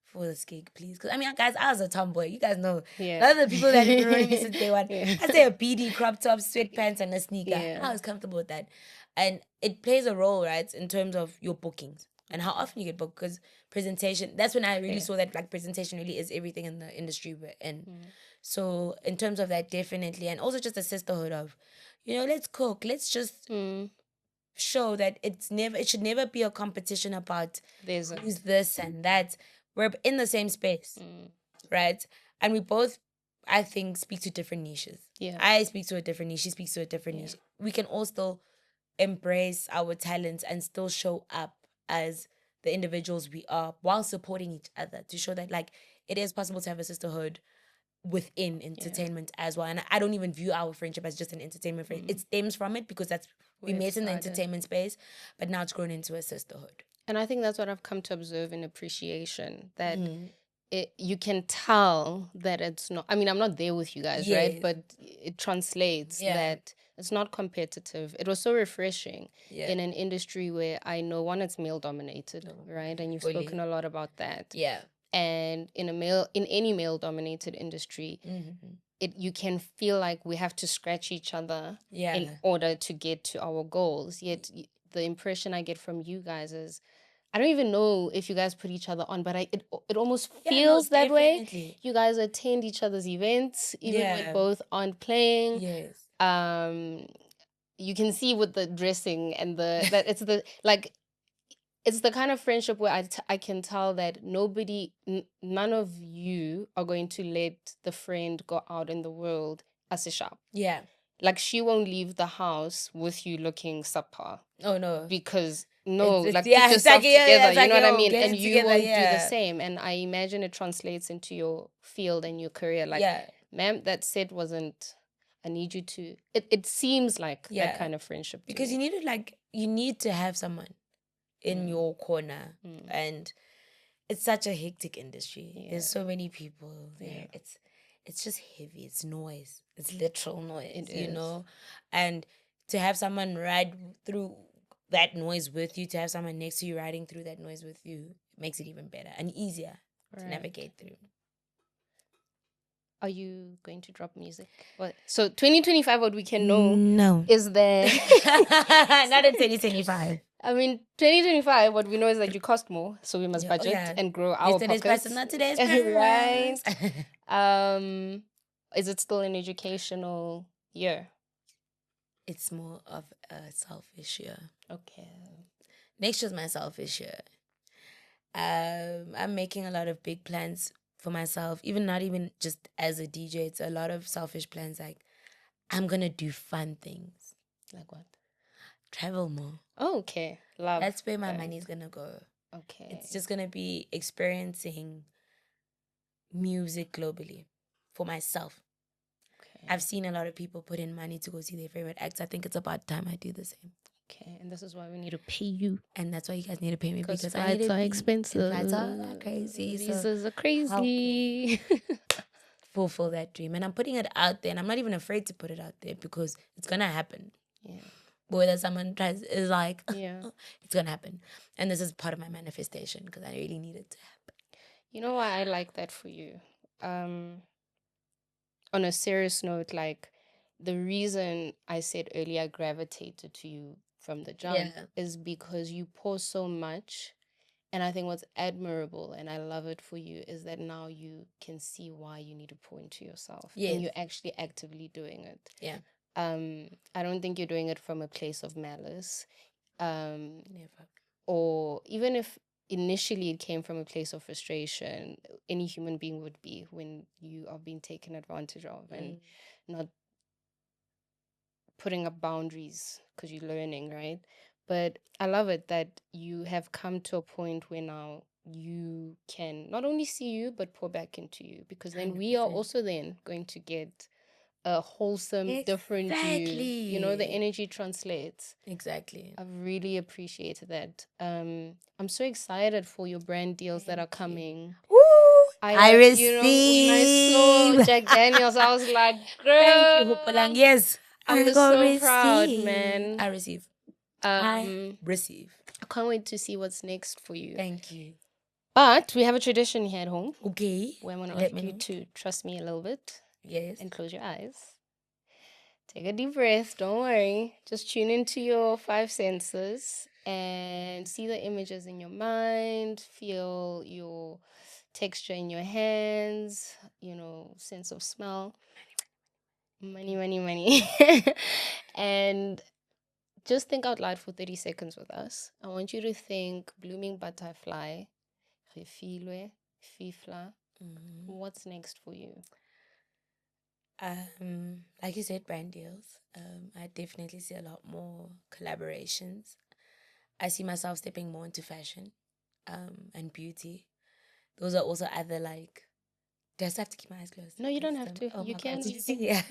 for this gig, please. Because I mean, guys, I was a tomboy. You guys know. Yeah. None of the people that have been knowing me since day one. I say a BD, crop top, sweatpants, and a sneaker. Yeah. I was comfortable with that, and it plays a role, right, in terms of your bookings and how often you get booked. Because presentation, that's when I really saw that like presentation really is everything in the industry we're in. So in terms of that, definitely, and also just a sisterhood of, let's cook, let's just show that it should never be a competition about who's this and that. We're in the same space, right? And we both, I think, speak to different niches. Yeah, I speak to a different niche. She speaks to a different niche. We can all still embrace our talents and still show up as the individuals we are while supporting each other, to show that like it is possible to have a sisterhood within entertainment as well. And I don't even view our friendship as just an entertainment friendship. It stems from it because we met in the entertainment space, but now it's grown into a sisterhood. And I think that's what I've come to observe in appreciation, that you can tell that it's not, I mean, I'm not there with you guys, right? But it translates that it's not competitive. It was so refreshing in an industry where I know, one, it's male dominated, right? And you've spoken a lot about that. Yeah. And in any male dominated industry, you can feel like we have to scratch each other in order to get to our goals. Yet the impression I get from you guys is, I don't even know if you guys put each other on, but it almost feels that way. You guys attend each other's events, even when both aren't playing. Yes. You can see with the dressing and it's the kind of friendship where I can tell that none of you are going to let the friend go out in the world as a sharp. Yeah. Like, she won't leave the house with you looking subpar. Oh, no. Because, put yourself together, you know what I mean? And you together, won't do the same. And I imagine it translates into your field and your career. Like, ma'am, that set wasn't, I need you to, it seems like that kind of friendship. Because you need to have someone in your corner. And it's such a hectic industry. There's so many people there. It's just heavy. It's noise. It's literal noise, And to have someone ride through that noise with you, to have someone next to you riding through that noise with you, makes it even better and easier to navigate through. Are you going to drop music? So 2025, what we can know is that... Not in 2025. I mean, 2025, what we know is that you cost more, so we must budget and grow our Yesterday's pockets. price is not today's price. Right. Is it still an educational year? It's more of a selfish year. Okay. Next year's my selfish year. I'm making a lot of big plans for myself, not even just as a DJ. It's a lot of selfish plans. Like, I'm going to do fun things. Like what? Travel more. Oh, okay. Love. That's where my money's going to go. Okay. It's just going to be experiencing music globally for myself. Okay. I've seen a lot of people put in money to go see their favorite acts. I think it's about time I do the same. Okay, and this is why we need to pay you. And that's why you guys need to pay me, because flights are expensive. Flights are crazy. Visas are crazy. Fulfill that dream. And I'm putting it out there, and I'm not even afraid to put it out there because it's going to happen. Yeah. Whether someone is like, it's going to happen. And this is part of my manifestation because I really need it to happen. You know why I like that for you? On a serious note, like, the reason I said earlier I gravitated to you from the jump is because you pour so much. And I think what's admirable, and I love it for you, is that now you can see why you need to pour into yourself. Yes. And you're actually actively doing it. Yeah. I don't think you're doing it from a place of malice. Never. Or even if initially it came from a place of frustration, any human being would be, when you are being taken advantage of and not putting up boundaries because you're learning, right? But I love it that you have come to a point where now you can not only see you, but pour back into you, because then 100%. We are also then going to get a wholesome, different you. You know, the energy translates. Exactly. I've really appreciated that. I'm so excited for your brand deals that are coming. Woo! I received. You know, when I saw Jack Daniels, I was like, girl. Thank you, Hopelang. Yes. I was so proud, man. I receive. I receive. I can't wait to see what's next for you. Thank you. But we have a tradition here at home. Okay. Where I'm going to ask you to trust me a little bit. Yes. And close your eyes. Take a deep breath. Don't worry. Just tune into your 5 senses and see the images in your mind. Feel your texture in your hands. You know, sense of smell. Money. And just think out loud for 30 seconds with us. I want you to think blooming butterfly, Refilwe, Fifla. What's next for you? Like you said, brand deals. I definitely see a lot more collaborations. I see myself stepping more into fashion, and beauty. Those are also other like. Do I still have to keep my eyes closed? No, you don't have to. Oh, you can. Yeah.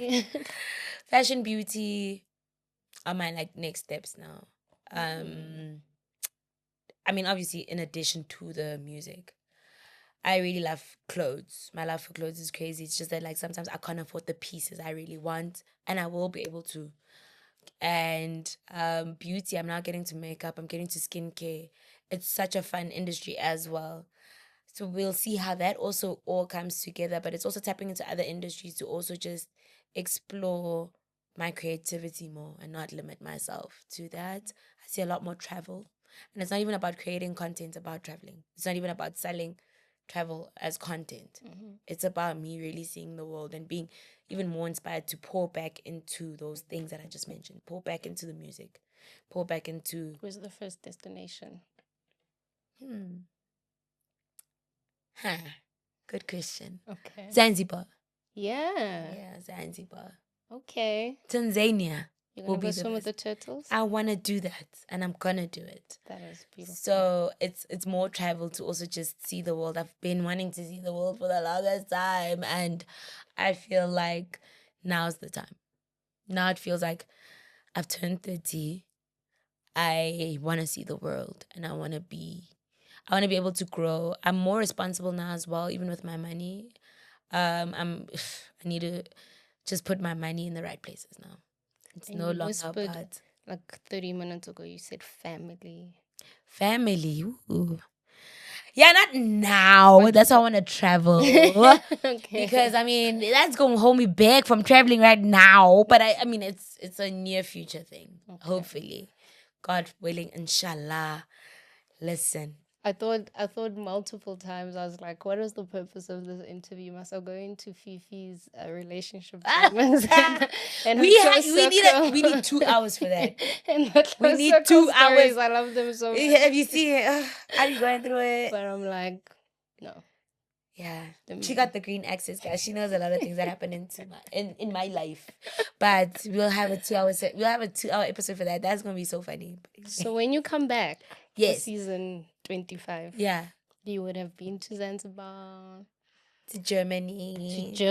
Fashion, beauty are my like next steps now. I mean, obviously, in addition to the music, I really love clothes. My love for clothes is crazy. It's just that like sometimes I can't afford the pieces I really want, and I will be able to. And beauty, I'm now getting to makeup. I'm getting to skincare. It's such a fun industry as well. So we'll see how that also all comes together. But it's also tapping into other industries to also just explore my creativity more and not limit myself to that. I see a lot more travel. And it's not even about creating content, about traveling. It's not even about selling travel as content. It's about me really seeing the world and being even more inspired to pour back into those things that I just mentioned. Pour back into the music. Pour back into... Where's the first destination? Good question. Okay. Zanzibar. Yeah, Zanzibar. Okay. Tanzania. You're going to go swim with the turtles? I want to do that, and I'm going to do it. That is beautiful. So it's more travel to also just see the world. I've been wanting to see the world for the longest time, and I feel like now's the time. Now it feels like I've turned 30. I want to see the world, and I want to be able to grow. I'm more responsible now as well, even with my money. I need to just put my money in the right places now. It's no longer about... Like 30 minutes ago, you said family. Family, ooh. Yeah, not now. That's why I want to travel. Okay. Because, I mean, that's going to hold me back from traveling right now. But, I mean, it's a near future thing, hopefully. God willing, inshallah. Listen. I thought multiple times, I was like, what is the purpose of this interview? Must I go into Fifi's relationship treatments? and we need 2 hours for that. And we need 2 hours. I love them so much. Have you seen it? Are you going through it? But I'm like, no. Yeah, she got the green access, guys. She knows a lot of things that happen in my life. But we'll have a 2 hour episode for that. That's gonna be so funny. So when you come back, yes, for season 25, you would have been to Zanzibar, to Germany, to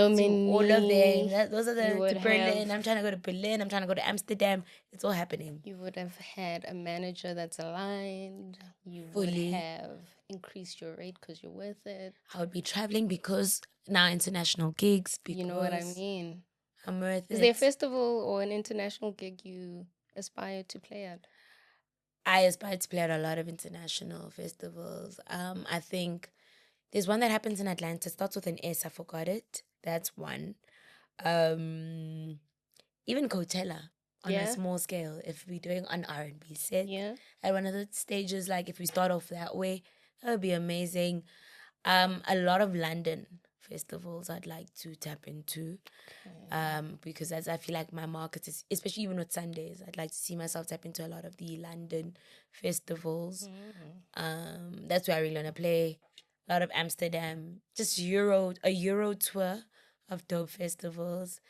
all of them. Those are to Berlin. I'm trying to go to Berlin. I'm trying to go to Amsterdam. It's all happening. You would have had a manager that's aligned. You would have increased your rate because you're worth it. I would be traveling because now international gigs. Because you know what I mean? I'm worth it. Is there a festival or an international gig you aspire to play at? I aspire to play at a lot of international festivals. I think there's one that happens in Atlanta. It starts with an S. I forgot it. That's one. Even Coachella on a small scale. If we're doing an R&B set at one of the stages, like if we start off that way, that would be amazing. A lot of London festivals I'd like to tap into. Because as I feel like my market is, especially even with Sundays, I'd like to see myself tap into a lot of the London festivals. That's where I really want to play. A lot of Amsterdam, just a Euro tour of dope festivals.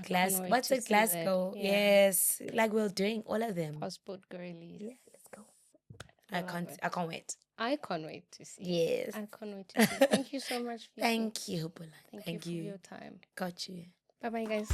What's it? Glasgow. Yeah. Yes, like we're doing all of them. Passport girlies. Yeah, let's go. I can't wait. I can't wait to see. Yes. I can't wait to see. Thank you so much. Thank you, Hupula. Thank you for your time. Got you. Bye-bye, guys.